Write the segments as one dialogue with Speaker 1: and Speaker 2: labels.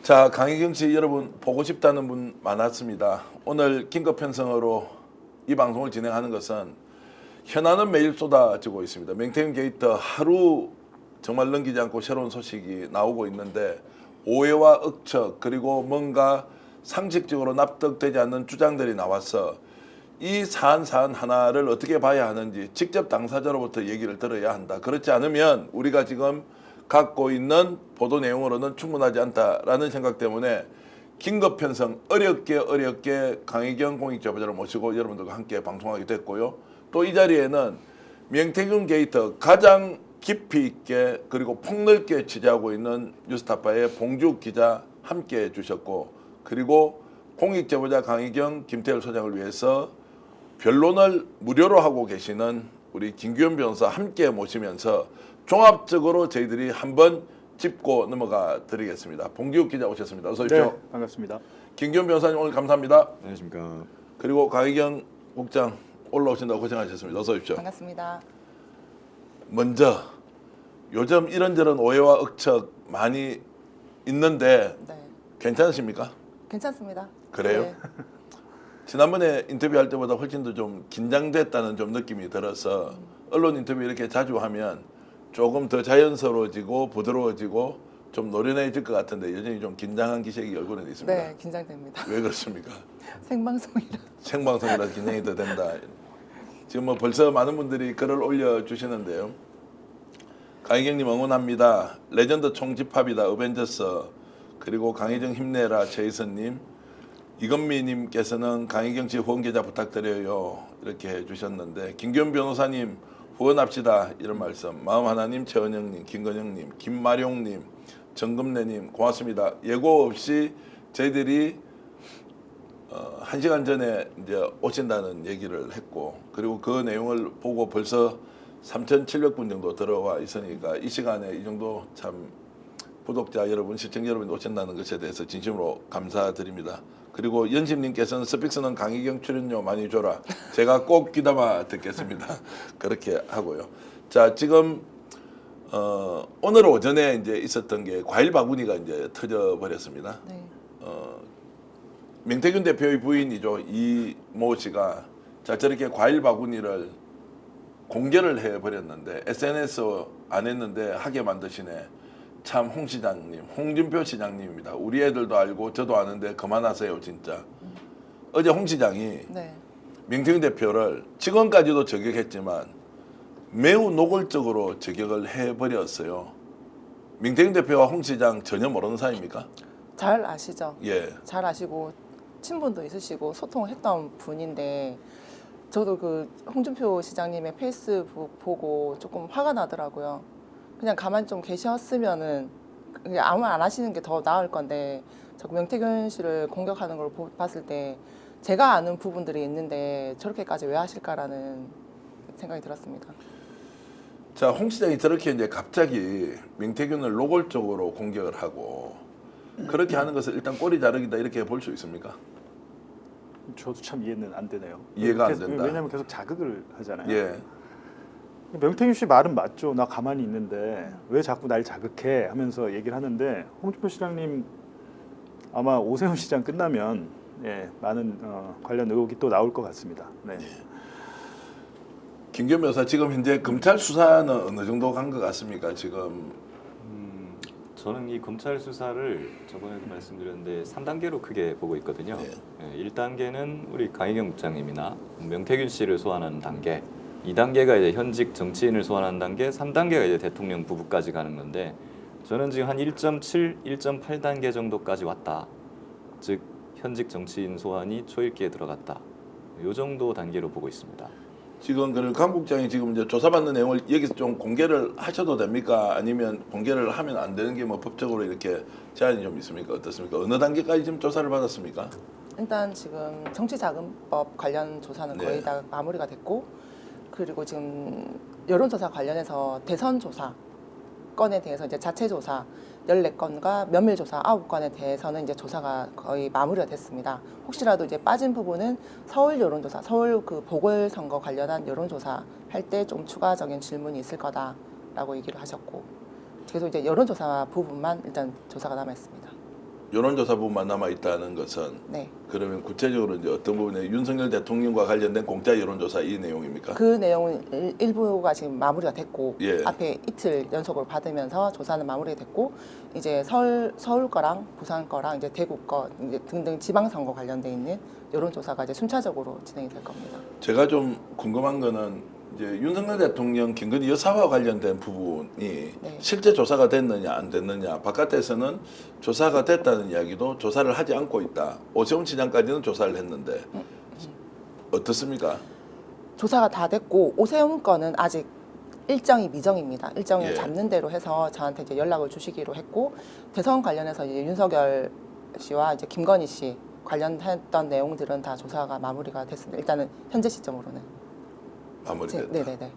Speaker 1: 자, 강희경 씨 여러분 보고 싶다는 분 많았습니다. 오늘 긴급 편성으로 이 방송을 진행하는 것은 현안은 매일 쏟아지고 있습니다. 맹태균 게이트 하루 정말 넘기지 않고 새로운 소식이 나오고 있는데 오해와 억측 그리고 뭔가 상식적으로 납득되지 않는 주장들이 나와서 이 사안 하나를 어떻게 봐야 하는지 직접 당사자로부터 얘기를 들어야 한다. 그렇지 않으면 우리가 지금 갖고 있는 보도 내용으로는 충분하지 않다라는 생각 때문에 긴급 편성 어렵게 강희경 공익제보자를 모시고 여러분들과 함께 방송하게 됐고요. 또 이 자리에는 명태균 게이트 가장 깊이 있게 그리고 폭넓게 취재하고 있는 뉴스타파의 봉주 기자 함께 해주셨고, 그리고 공익제보자 강희경 김태열 소장을 위해서 변론을 무료로 하고 계시는 우리 김규현 변호사 함께 모시면서 종합적으로 저희들이 한번 짚고 넘어가 드리겠습니다. 봉기욱 기자 오셨습니다. 어서 오십시오.
Speaker 2: 네, 반갑습니다.
Speaker 1: 김규현 변호사님 오늘 감사합니다.
Speaker 3: 안녕하십니까.
Speaker 1: 그리고 강희경 국장 올라오신다고 고생하셨습니다. 어서 오십시오.
Speaker 4: 반갑습니다.
Speaker 1: 먼저 요즘 이런저런 오해와 억측 많이 있는데
Speaker 4: 네,
Speaker 1: 괜찮으십니까?
Speaker 4: 괜찮습니다.
Speaker 1: 그래요?
Speaker 4: 네.
Speaker 1: 지난번에 인터뷰할 때보다 훨씬 더 좀 긴장됐다는 좀 느낌이 들어서 언론 인터뷰 이렇게 자주 하면 조금 더 자연스러워지고 부드러워지고 좀 노련해질 것 같은데 여전히 좀 긴장한 기색이 얼굴에 있습니다.
Speaker 4: 네, 긴장됩니다.
Speaker 1: 왜 그렇습니까?
Speaker 4: 생방송이라.
Speaker 1: 생방송이라 긴장이 더 된다. 지금 뭐 벌써 많은 분들이 글을 올려주시는데요. 강희경님 응원합니다. 레전드 총집합이다. 어벤져스. 그리고 강희정 힘내라. 최희선님. 이건미님께서는 강희경 씨 후원 계좌 부탁드려요. 이렇게 해주셨는데, 김규현 변호사님 후원합시다. 이런 말씀. 마음하나님, 최은영님, 김건영님, 김마룡님, 정금래님 고맙습니다. 예고 없이 저희들이 1시간 전에 이제 오신다는 얘기를 했고, 그리고 그 내용을 보고 벌써 3,700분 정도 들어와 있으니까 이 시간에 이 정도 참 구독자 여러분, 시청자 여러분 오신다는 것에 대해서 진심으로 감사드립니다. 그리고 연심님께서는 스픽스는 강희경 출연료 많이 줘라. 제가 꼭 귀담아 듣겠습니다. 그렇게 하고요. 자, 지금 오늘 오전에 이제 있었던 게 과일 바구니가 이제 터져 버렸습니다.
Speaker 4: 네.
Speaker 1: 명태균 대표의 부인이죠. 이모 씨가 자 저렇게 과일 바구니를 공개를 해버렸는데 SNS 안 했는데 하게 만드시네. 참 홍 시장님, 홍준표 시장님입니다. 우리 애들도 알고 저도 아는데 그만하세요 진짜. 어제 홍 시장이
Speaker 4: 네.
Speaker 1: 명태균 대표를 직원까지도 저격했지만 매우 노골적으로 저격을 해버렸어요. 명태균 대표와 홍 시장 전혀 모르는 사이입니까?
Speaker 4: 잘 아시죠?
Speaker 1: 예.
Speaker 4: 잘 아시고 친분도 있으시고 소통을 했던 분인데, 저도 그 홍준표 시장님의 페이스북 보고 조금 화가 나더라고요. 그냥 가만히 좀 계셨으면은 그냥 아무 말 안 하시는 게 더 나을 건데, 자꾸 명태균 씨를 공격하는 걸 봤을 때 제가 아는 부분들이 있는데 저렇게까지 왜 하실까라는 생각이 들었습니다.
Speaker 1: 자, 홍 시장이 저렇게 이제 갑자기 명태균을 노골적으로 공격을 하고 그렇게 하는 것을 일단 꼬리 자르기다 이렇게 볼 수 있습니까?
Speaker 2: 저도 참 이해는 안 되네요.
Speaker 1: 이해가 안
Speaker 2: 계속,
Speaker 1: 된다.
Speaker 2: 왜냐하면 계속 자극을 하잖아요.
Speaker 1: 예.
Speaker 2: 명태균 씨 말은 맞죠. 나 가만히 있는데 왜 자꾸 날 자극해 하면서 얘기를 하는데, 홍준표 시장님 아마 오세훈 시장 끝나면 많은 관련 의혹이 또 나올 것 같습니다. 네.
Speaker 1: 김규현 변호사 지금 현재 검찰 수사는 어느 정도 간 것 같습니까? 지금
Speaker 3: 저는 이 검찰 수사를 저번에도 말씀드렸는데 3단계로 크게 보고 있거든요.
Speaker 1: 네.
Speaker 3: 1단계는 우리 강희경 국장님이나 명태균 씨를 소환하는 단계, 2단계가 이제 현직 정치인을 소환하는 단계, 3단계가 이제 대통령 부부까지 가는 건데, 저는 지금 한 1.7, 1.8단계 정도까지 왔다. 즉 현직 정치인 소환이 초읽기에 들어갔다. 이 정도 단계로 보고 있습니다.
Speaker 1: 지금 그 강 국장이 지금 이제 조사받는 내용을 여기서 좀 공개를 하셔도 됩니까? 아니면 공개를 하면 안 되는 게 뭐 법적으로 이렇게 제한이 좀 있습니까? 어떻습니까? 어느 단계까지 지금 조사를 받았습니까?
Speaker 4: 일단 지금 정치자금법 관련 조사는 거의
Speaker 1: 네.
Speaker 4: 다 마무리가 됐고, 그리고 지금 여론조사 관련해서 대선 조사 건에 대해서 이제 자체 조사 14건과 면밀 조사 9건에 대해서는 이제 조사가 거의 마무리가 됐습니다. 혹시라도 이제 빠진 부분은 서울 여론조사, 서울 그 보궐선거 관련한 여론조사 할 때 좀 추가적인 질문이 있을 거다라고 얘기를 하셨고, 계속 이제 여론조사 부분만 일단 조사가 남아 있습니다.
Speaker 1: 여론조사부만 남아 있다는 것은
Speaker 4: 네.
Speaker 1: 그러면 구체적으로 이제 어떤 부분에 윤석열 대통령과 관련된 공짜 여론조사 이 내용입니까?
Speaker 4: 그 내용은 일부가 지금 마무리가 됐고
Speaker 1: 예.
Speaker 4: 앞에 이틀 연속으로 받으면서 조사는 마무리가 됐고 이제 서울 거랑 부산 거랑 이제 대구 거 이제 등등 지방선거 관련돼 있는 여론조사가 이제 순차적으로 진행이 될 겁니다.
Speaker 1: 제가 좀 궁금한 거는 이제 윤석열 대통령 김건희 여사와 관련된 부분이
Speaker 4: 네.
Speaker 1: 실제 조사가 됐느냐 안 됐느냐 바깥에서는 조사가 됐다는 이야기도 조사를 하지 않고 있다. 오세훈 시장까지는 조사를 했는데 어떻습니까?
Speaker 4: 조사가 다 됐고 오세훈 건은 아직 일정이 미정입니다. 일정을
Speaker 1: 예.
Speaker 4: 잡는 대로 해서 저한테 이제 연락을 주시기로 했고 대선 관련해서 이제 윤석열 씨와 이제 김건희 씨 관련했던 내용들은 다 조사가 마무리가 됐습니다. 일단은 현재 시점으로는.
Speaker 1: 마무리됐다.
Speaker 4: 네네네.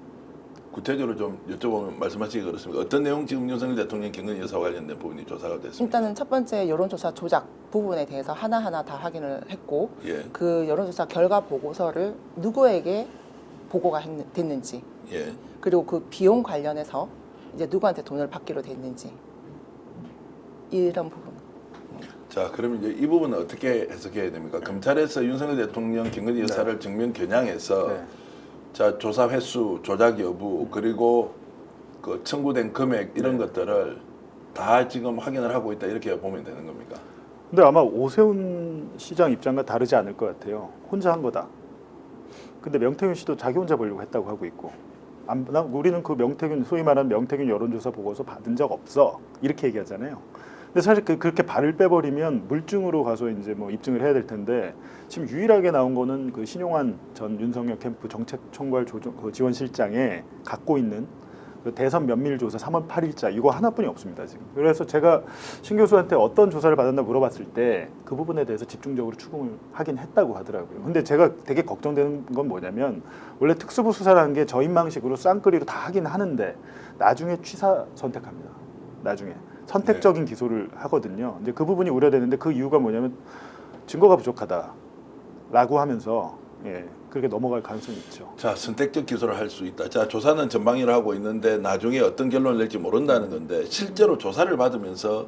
Speaker 1: 구체적으로 좀 여쭤보면 말씀하시기 그렇습니까? 어떤 내용 지금 윤석열 대통령 김건희 여사와 관련된 부분이 조사가 됐습니까?
Speaker 4: 일단은 첫 번째 여론조사 조작 부분에 대해서 하나하나 다 확인을 했고
Speaker 1: 예,
Speaker 4: 그 여론조사 결과 보고서를 누구에게 보고가 됐는지
Speaker 1: 예.
Speaker 4: 그리고 그 비용 관련해서 이제 누구한테 돈을 받기로 됐는지 이런 부분.
Speaker 1: 자, 그럼 이제 이 부분은 어떻게 해석해야 됩니까? 검찰에서 윤석열 대통령 김건희 여사를 정면 겨냥해서
Speaker 2: 네.
Speaker 1: 자 조사 횟수, 조작 여부 그리고 그 청구된 금액 이런 것들을 다 지금 확인을 하고 있다 이렇게 보면 되는 겁니까?
Speaker 2: 근데 아마 오세훈 시장 입장과 다르지 않을 것 같아요. 혼자 한 거다. 근데 명태균 씨도 자기 혼자 보려고 했다고 하고 있고, 우리는 그 명태균 소위 말하는 명태균 여론조사 보고서 받은 적 없어 이렇게 얘기하잖아요. 근데 사실 그렇게 발을 빼버리면 물증으로 가서 이제 뭐 입증을 해야 될 텐데 지금 유일하게 나온 거는 그 신용환 전 윤석열 캠프 정책총괄 지원실장에 갖고 있는 그 대선 면밀 조사 3월 8일자 이거 하나뿐이 없습니다 지금. 그래서 제가 신 교수한테 어떤 조사를 받았나 물어봤을 때 그 부분에 대해서 집중적으로 추궁을 하긴 했다고 하더라고요. 근데 제가 되게 걱정되는 건 뭐냐면 원래 특수부 수사라는 게 저인망식으로 쌍끌이로 다 하긴 하는데 나중에 취사 선택합니다. 나중에 선택적인 기소를 하거든요. 이제 그 부분이 우려되는데 그 이유가 뭐냐면 증거가 부족하다라고 하면서 그렇게 넘어갈 가능성이 있죠.
Speaker 1: 자, 선택적 기소를 할 수 있다. 자, 조사는 전방위로 하고 있는데 나중에 어떤 결론을 낼지 모른다는 건데 실제로 조사를 받으면서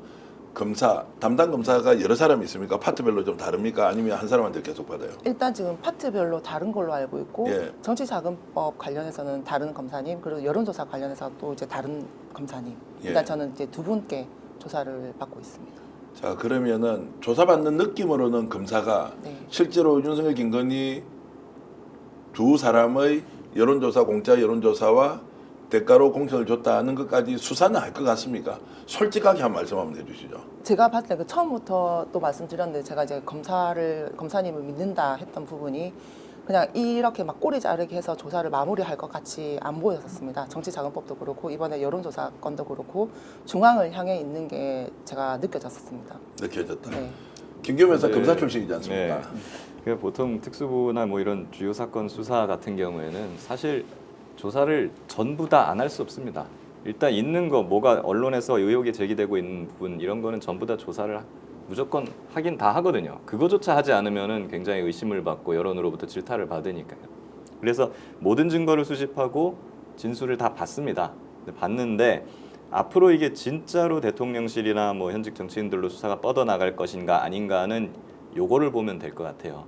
Speaker 1: 검사, 담당 검사가 여러 사람이 있습니까? 파트별로 좀 다릅니까? 아니면 한 사람한테 계속 받아요?
Speaker 4: 일단 지금 파트별로 다른 걸로 알고 있고
Speaker 1: 예.
Speaker 4: 정치자금법 관련해서는 다른 검사님 그리고 여론조사 관련해서 또 이제 다른 검사님.
Speaker 1: 예.
Speaker 4: 일단 저는 이제 두 분께 조사를 받고 있습니다.
Speaker 1: 자, 그러면은 조사받는 느낌으로는 검사가
Speaker 4: 네.
Speaker 1: 실제로 윤석열 김건희 두 사람의 여론조사 공짜 여론조사와 대가로 공천을 줬다는 것까지 수사는 할 것 같습니까? 솔직하게 한 말씀 한번 해주시죠.
Speaker 4: 제가 봤을 때 그 처음부터 또 말씀드렸는데 제가 이제 검사님을 믿는다 했던 부분이 그냥 이렇게 막 꼬리 자르기 해서 조사를 마무리할 것 같이 안 보였었습니다. 정치자금법도 그렇고 이번에 여론조사 건도 그렇고 중앙을 향해 있는 게 제가 느껴졌었습니다.
Speaker 1: 느껴졌다.
Speaker 4: 네.
Speaker 1: 김경호 여사
Speaker 3: 네.
Speaker 1: 검사 출신이지 않습니까?
Speaker 3: 네. 그러니까 보통 특수부나 뭐 이런 주요 사건 수사 같은 경우에는 사실 조사를 전부 다 안 할 수 없습니다. 일단 있는 거 뭐가 언론에서 의혹이 제기되고 있는 부분 이런 거는 전부 다 조사를 무조건 하긴 다 하거든요. 그거조차 하지 않으면은 굉장히 의심을 받고 여론으로부터 질타를 받으니까요. 그래서 모든 증거를 수집하고 진술을 다 받습니다. 받는데 앞으로 이게 진짜로 대통령실이나 뭐 현직 정치인들로 수사가 뻗어나갈 것인가 아닌가는 요거를 보면 될 것 같아요.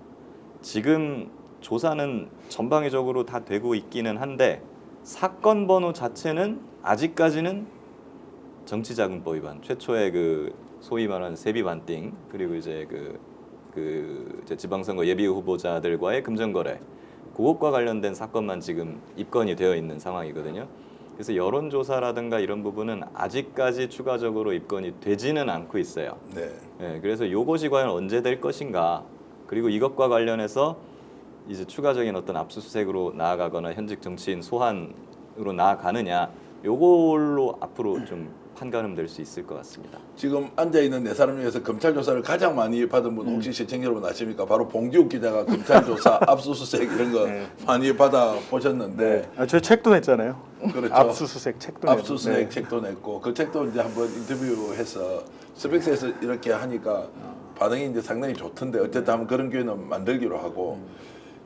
Speaker 3: 지금 조사는 전방위적으로 다 되고 있기는 한데 사건 번호 자체는 아직까지는 정치자금법 위반, 최초의 그 소위 말하는 세비 반띵 그리고 이제 이제 지방선거 예비 후보자들과의 금전거래 그것과 관련된 사건만 지금 입건이 되어 있는 상황이거든요. 그래서 여론조사라든가 이런 부분은 아직까지 추가적으로 입건이 되지는 않고 있어요.
Speaker 1: 네.
Speaker 3: 네, 그래서 요것이 과연 언제 될 것인가 그리고 이것과 관련해서 이제 추가적인 어떤 압수수색으로 나아가거나 현직 정치인 소환으로 나아가느냐 요걸로 앞으로 좀 판가름 될 수 있을 것 같습니다.
Speaker 1: 지금 앉아 있는 네 사람 중에서 검찰 조사를 가장 많이 받은 분 혹시 시청자 여러분 아십니까? 바로 봉기욱 기자가 검찰 조사, 압수수색 이런 거 많이 받아 보셨는데,
Speaker 2: 저 책도 냈잖아요.
Speaker 1: 그렇죠.
Speaker 2: 압수수색 책도
Speaker 1: 압수수색
Speaker 2: 냈고.
Speaker 1: 책도 냈고 그 책도 이제 한번 인터뷰해서 스펙스에서 이렇게 하니까 반응이 이제 상당히 좋던데 어쨌든 한번 그런 기회는 만들기로 하고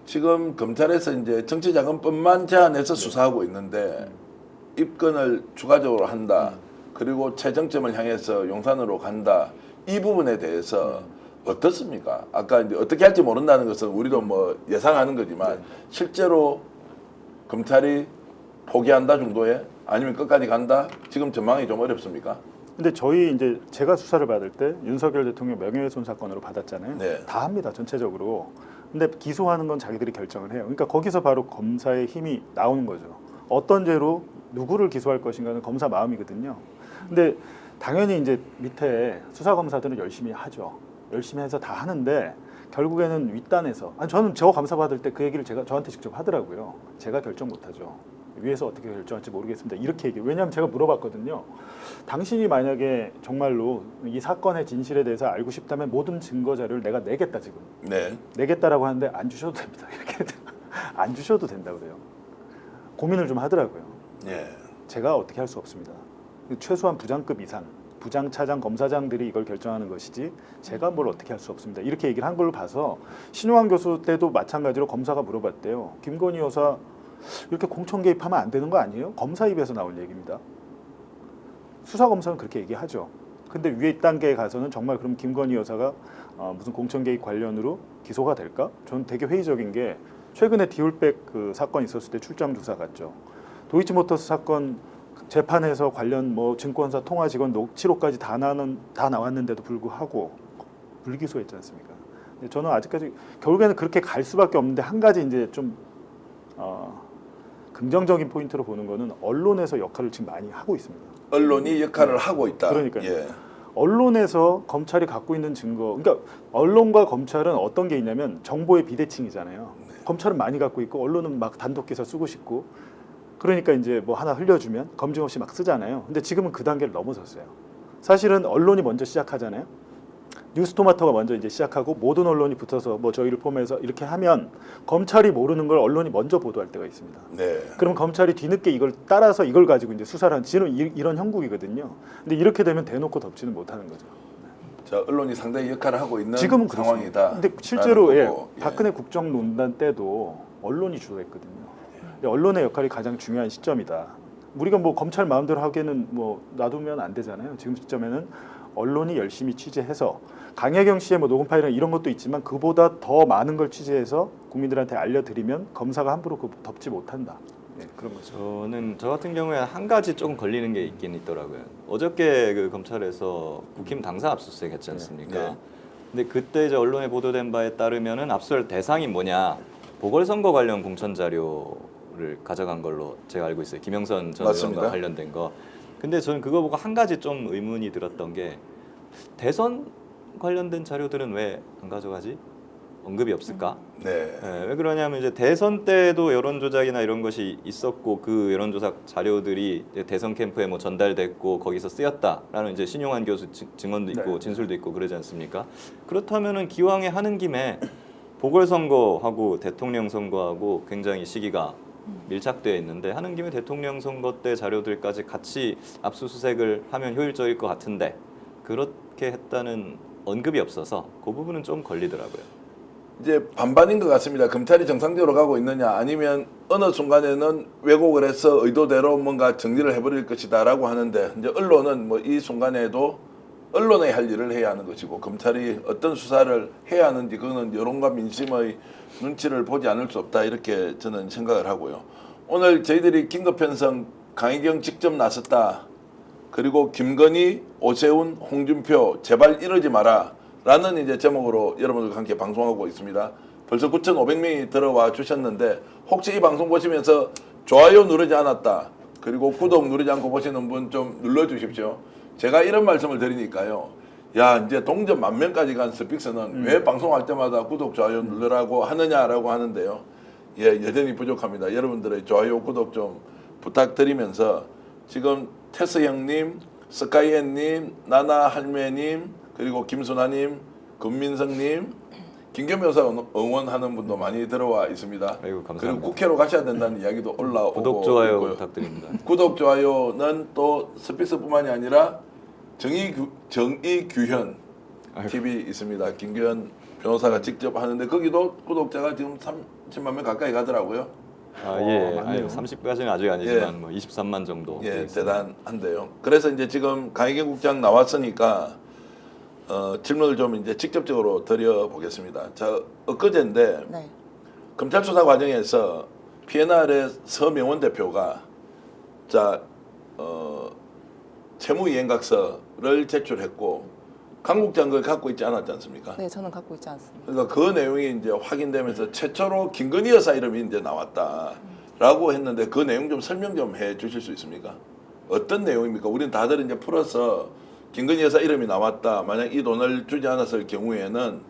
Speaker 1: 지금 검찰에서 이제 정치자금법만 제한해서 수사하고 있는데 입건을 추가적으로 한다. 그리고 최정점을 향해서 용산으로 간다. 이 부분에 대해서 어떻습니까? 아까 이제 어떻게 할지 모른다는 것은 우리도 뭐 예상하는 거지만 실제로 검찰이 포기한다 정도에 아니면 끝까지 간다? 지금 전망이 좀 어렵습니까?
Speaker 2: 근데 저희 이제 제가 수사를 받을 때 윤석열 대통령 명예훼손 사건으로 받았잖아요.
Speaker 1: 네.
Speaker 2: 다 합니다 전체적으로. 근데 기소하는 건 자기들이 결정을 해요. 그러니까 거기서 바로 검사의 힘이 나오는 거죠. 어떤 죄로 누구를 기소할 것인가는 검사 마음이거든요. 근데 당연히 이제 밑에 수사 검사들은 열심히 하죠. 열심히 해서 다 하는데 결국에는 윗단에서 저는 저 감사 받을 때 그 얘기를 저한테 직접 하더라고요. 제가 결정 못하죠. 위에서 어떻게 결정할지 모르겠습니다. 이렇게 얘기해요. 왜냐하면 제가 물어봤거든요. 당신이 만약에 정말로 이 사건의 진실에 대해서 알고 싶다면 모든 증거 자료를 내가 내겠다 지금.
Speaker 1: 네.
Speaker 2: 내겠다라고 하는데 안 주셔도 됩니다. 이렇게 안 주셔도 된다 그래요. 고민을 좀 하더라고요.
Speaker 1: 예.
Speaker 2: 제가 어떻게 할 수 없습니다. 최소한 부장급 이상, 부장, 차장, 검사장들이 이걸 결정하는 것이지 제가 뭘 어떻게 할 수 없습니다. 이렇게 얘기를 한 걸로 봐서 신용환 교수 때도 마찬가지로 검사가 물어봤대요. 김건희 여사 이렇게 공천 개입하면 안 되는 거 아니에요? 검사 입에서 나온 얘기입니다. 수사 검사는 그렇게 얘기하죠. 근데 위에 단계에 가서는 정말 그럼 김건희 여사가 무슨 공천 개입 관련으로 기소가 될까? 저는 되게 회의적인 게 최근에 디올백 그 사건 있었을 때 출장 조사 갔죠. 도이치모터스 사건 재판에서 관련 뭐 증권사 통화 직원 녹취록까지 다 나왔는데도 불구하고 불기소했지 않습니까? 근데 저는 아직까지 결국에는 그렇게 갈 수밖에 없는데 한 가지 이제 좀 긍정적인 포인트로 보는 거는 언론에서 역할을 지금 많이 하고 있습니다.
Speaker 1: 언론이 역할을 하고 있다.
Speaker 2: 그러니까요.
Speaker 1: 예.
Speaker 2: 언론에서 검찰이 갖고 있는 증거, 그러니까 언론과 검찰은 어떤 게 있냐면 정보의 비대칭이잖아요. 검찰은 많이 갖고 있고 언론은 막 단독 기사 쓰고 싶고, 그러니까 이제 뭐 하나 흘려주면 검증 없이 막 쓰잖아요. 근데 지금은 그 단계를 넘어섰어요. 사실은 언론이 먼저 시작하잖아요. 뉴스토마토가 먼저 이제 시작하고 모든 언론이 붙어서 뭐 저희를 포함해서 이렇게 하면 검찰이 모르는 걸 언론이 먼저 보도할 때가 있습니다.
Speaker 1: 네.
Speaker 2: 그럼 검찰이 뒤늦게 이걸 따라서 이걸 가지고 이제 수사를 한 지금 이런 형국이거든요. 근데 이렇게 되면 대놓고 덮지는 못하는 거죠.
Speaker 1: 자, 언론이 상당히 역할을 하고 있는
Speaker 2: 지금은
Speaker 1: 상황이다.
Speaker 2: 근데 실제로
Speaker 1: 라는 거고.
Speaker 2: 박근혜 국정농단 때도 언론이 주도했거든요. 언론의 역할이 가장 중요한 시점이다. 우리가 뭐 검찰 마음대로 하기에는 뭐 놔두면 안 되잖아요. 지금 시점에는 언론이 열심히 취재해서 강혜경 씨의 뭐 녹음 파일이나 이런 것도 있지만 그보다 더 많은 걸 취재해서 국민들한테 알려드리면 검사가 함부로 그 덮지 못한다. 네, 그런 거죠.
Speaker 3: 저 같은 경우에 한 가지 조금 걸리는 게 있긴 있더라고요. 어저께 그 검찰에서 국힘 당사 압수수색 했지 않습니까?
Speaker 1: 네.
Speaker 3: 근데 그때 이제 언론에 보도된 바에 따르면은 압수할 대상이 뭐냐, 보궐선거 관련 공천 자료를 가져간 걸로 제가 알고 있어요. 김영선 전
Speaker 1: 맞습니다.
Speaker 3: 의원과 관련된 거. 근데 저는 그거 보고 한 가지 좀 의문이 들었던 게, 대선 관련된 자료들은 왜 안 가져가지? 언급이 없을까?
Speaker 1: 네.
Speaker 3: 왜 그러냐면 이제 대선 때도 여론조작이나 이런 것이 있었고 그 여론조사 자료들이 이제 대선 캠프에 뭐 전달됐고 거기서 쓰였다라는 이제 신용환 교수 증언도 있고
Speaker 2: 네.
Speaker 3: 진술도 있고 그러지 않습니까? 그렇다면은 기왕에 하는 김에 보궐선거하고 대통령 선거하고 굉장히 시기가 밀착되어 있는데 하는 김에 대통령 선거 때 자료들까지 같이 압수수색을 하면 효율적일 것 같은데 그렇게 했다는 언급이 없어서 그 부분은 좀 걸리더라고요.
Speaker 1: 이제 반반인 것 같습니다. 검찰이 정상적으로 가고 있느냐 아니면 어느 순간에는 왜곡을 해서 의도대로 뭔가 정리를 해버릴 것이다라고 하는데, 이제 언론은 뭐 이 순간에도 언론의 할 일을 해야 하는 것이고 검찰이 어떤 수사를 해야 하는지 그거는 여론과 민심의 눈치를 보지 않을 수 없다, 이렇게 저는 생각을 하고요. 오늘 저희들이 긴급편성 강희경 직접 나섰다, 그리고 김건희, 오세훈, 홍준표 제발 이러지 마라 라는 이제 제목으로 여러분들과 함께 방송하고 있습니다. 벌써 9,500명이 들어와 주셨는데 혹시 이 방송 보시면서 좋아요 누르지 않았다, 그리고 구독 누르지 않고 보시는 분 좀 눌러주십시오. 제가 이런 말씀을 드리니까요. 야, 이제 동전 10,000명까지 간 스픽스는 왜 방송할 때마다 구독, 좋아요 누르라고 하느냐라고 하는데요. 예, 여전히 부족합니다. 여러분들의 좋아요, 구독 좀 부탁드리면서 지금 테스 형님, 스카이앤님, 나나 할매님, 그리고 김순아님, 금민성님, 김겸 여사 응원하는 분도 많이 들어와 있습니다.
Speaker 3: 아이고, 감사합니다.
Speaker 1: 그리고 국회로 가셔야 된다는 이야기도 올라오고
Speaker 3: 구독, 좋아요
Speaker 1: 있고요.
Speaker 3: 부탁드립니다.
Speaker 1: 구독, 좋아요는 또 스픽스뿐만이 아니라 정의규현 TV 있습니다. 김규현 변호사가 직접 하는데 거기도 구독자가 지금 30만 명 가까이 가더라고요.
Speaker 3: 예,
Speaker 2: 맞네요.
Speaker 3: 30까지는 아직 아니지만 뭐 23만 정도.
Speaker 1: 예,
Speaker 3: 되어 있습니다.
Speaker 1: 대단한데요. 그래서 이제 지금 강희경 국장 나왔으니까 질문을 좀 이제 직접적으로 드려보겠습니다. 자, 엊그제인데
Speaker 4: 네.
Speaker 1: 검찰 수사 과정에서 PNR의 서명원 대표가 자 채무이행각서를 제출했고 강국장 걸 갖고 있지 않았지 않습니까?
Speaker 4: 네, 저는 갖고 있지 않습니다.
Speaker 1: 그러니까 그 내용이 이제 확인되면서 최초로 김건희 여사 이름이 이제 나왔다라고 했는데 그 내용 좀 설명 좀 해주실 수 있습니까? 어떤 내용입니까? 우리는 다들 이제 풀어서 김건희 여사 이름이 나왔다. 만약 이 돈을 주지 않았을 경우에는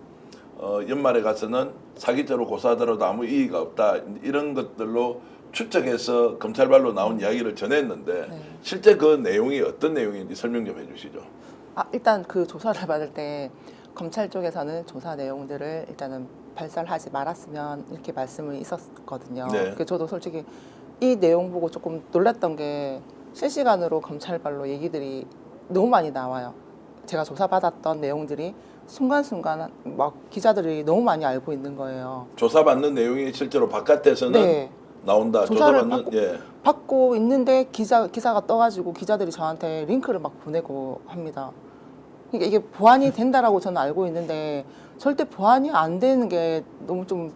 Speaker 1: 연말에 가서는 사기죄로 고소하더라도 아무 이의가 없다. 이런 것들로 추측해서 검찰발로 나온 이야기를 전했는데
Speaker 4: 네.
Speaker 1: 실제 그 내용이 어떤 내용인지 설명 좀 해주시죠.
Speaker 4: 일단 그 조사를 받을 때 검찰 쪽에서는 조사 내용들을 일단은 발설하지 말았으면 이렇게 말씀이 있었거든요.
Speaker 1: 네.
Speaker 4: 그 저도 솔직히 이 내용 보고 조금 놀랐던 게 실시간으로 검찰발로 얘기들이 너무 많이 나와요. 제가 조사받았던 내용들이 순간순간 막 기자들이 너무 많이 알고 있는 거예요.
Speaker 1: 조사받는 내용이 실제로 바깥에서는
Speaker 4: 네.
Speaker 1: 나온다.
Speaker 4: 조사를
Speaker 1: 조사받는 예.
Speaker 4: 받고 있는데 기사가 떠가지고 기자들이 저한테 링크를 막 보내고 합니다. 그러니까 이게 보안이 된다라고 저는 알고 있는데 절대 보안이 안 되는 게 너무 좀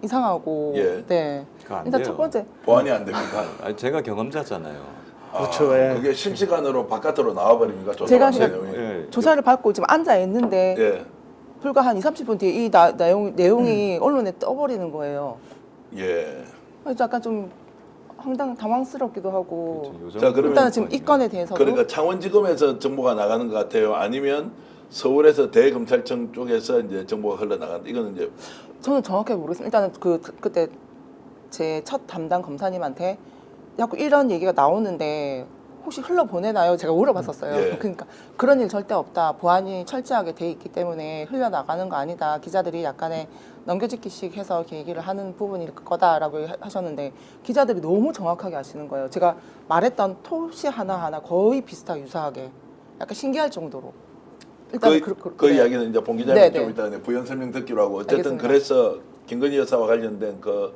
Speaker 4: 이상하고
Speaker 1: 예.
Speaker 4: 네.
Speaker 3: 그거 안
Speaker 4: 일단
Speaker 3: 돼요.
Speaker 4: 첫 번째
Speaker 1: 보안이 안 됩니까?
Speaker 3: 제가 경험자잖아요.
Speaker 2: 그렇죠, 예.
Speaker 1: 그게 실시간으로 바깥으로 나와버립니까?
Speaker 4: 제가
Speaker 1: 조사받는
Speaker 4: 지금
Speaker 1: 내용이.
Speaker 3: 예.
Speaker 4: 조사를 받고 지금 앉아 있는데
Speaker 1: 예.
Speaker 4: 불과 한 2, 30분 뒤에 이 내용이 언론에 떠버리는 거예요.
Speaker 1: 예.
Speaker 4: 그래서 약간 좀 당황스럽기도 하고
Speaker 3: 요즘
Speaker 1: 자, 그러면
Speaker 4: 일단은 지금 이 건에 대해서도
Speaker 1: 그러니까 창원지검에서 정보가 나가는 것 같아요. 아니면 서울에서 대검찰청 쪽에서 이제 정보가 흘러나간다. 이거는 이제
Speaker 4: 저는 정확하게 모르겠습니다. 일단은 그때 제 첫 담당 검사님한테 자꾸 이런 얘기가 나오는데 혹시 흘러보내나요? 제가 물어봤었어요.
Speaker 1: 예.
Speaker 4: 그러니까 그런 일 절대 없다. 보안이 철저하게 돼 있기 때문에 흘러나가는 거 아니다. 기자들이 약간의 넘겨짓기식 해서 이렇게 얘기를 하는 부분일 거다라고 하셨는데 기자들이 너무 정확하게 아시는 거예요. 제가 말했던 토시 하나하나 거의 비슷하게 유사하게 약간 신기할 정도로. 일단
Speaker 1: 그
Speaker 4: 네.
Speaker 1: 이야기는 이제 봉 기자님
Speaker 4: 네,
Speaker 1: 좀
Speaker 4: 네.
Speaker 1: 이따 부연 설명 듣기로 하고 어쨌든
Speaker 4: 알겠습니다.
Speaker 1: 그래서 김건희 여사와 관련된 그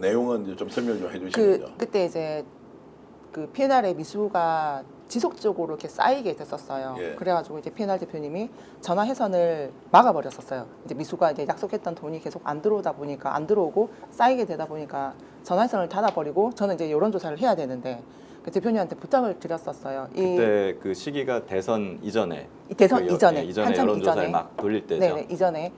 Speaker 1: 내용은 이제 좀 설명 좀 해주시면요.
Speaker 4: 그때 이제 그 PNR의 미수가 지속적으로 이렇게 쌓이게 됐었어요.
Speaker 1: 예.
Speaker 4: 그래가지고 이제 PNR 대표님이 전화 해선을 막아버렸었어요. 이제 미수가 이제 약속했던 돈이 계속 안 들어오다 보니까 안 들어오고 쌓이게 되다 보니까 전화 해선을 닫아버리고 저는 이제 여론조사를 해야 되는데 그 대표님한테 부탁을 드렸었어요.
Speaker 3: 그때 그 시기가 대선 이전에
Speaker 4: 이 대선
Speaker 3: 그
Speaker 4: 이전에
Speaker 3: 이전에
Speaker 4: 한참
Speaker 3: 여론조사를
Speaker 4: 이전에
Speaker 3: 막 돌릴 때죠.
Speaker 4: 네네 이전에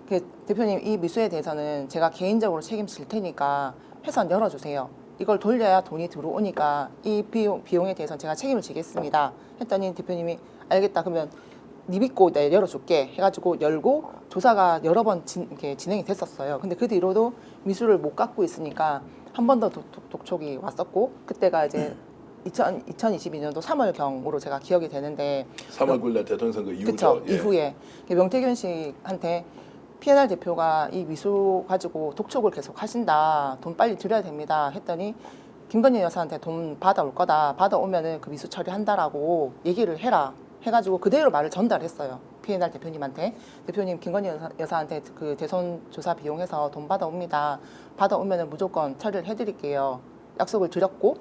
Speaker 4: 그 대표님 이 미수에 대해서는 제가 개인적으로 책임질 테니까 회선 열어주세요. 이걸 돌려야 돈이 들어오니까 이 비용에 대해서는 제가 책임을 지겠습니다. 했더니 대표님이 알겠다. 그러면 네 믿고 내가 열어줄게 해가지고 열고 조사가 여러 번 이렇게 진행이 됐었어요. 근데 그 뒤로도 미수를 못 갖고 있으니까 한 번 더 독촉이 왔었고 그때가 이제 2022년도 3월경으로 제가 기억이 되는데
Speaker 1: 3월 9일 날 대통령 선거 이후죠.
Speaker 4: 그쵸
Speaker 1: 예.
Speaker 4: 이후에 명태균 씨한테 PNR 대표가 이 미수 가지고 독촉을 계속 하신다. 돈 빨리 드려야 됩니다. 했더니 김건희 여사한테 돈 받아올 거다. 받아오면은 그 미수 처리한다라고 얘기를 해라. 해가지고 그대로 말을 전달했어요. PNR 대표님한테. 대표님 김건희 여사한테 그 대선 조사 비용해서 돈 받아옵니다. 받아오면은 무조건 처리를 해드릴게요. 약속을 드렸고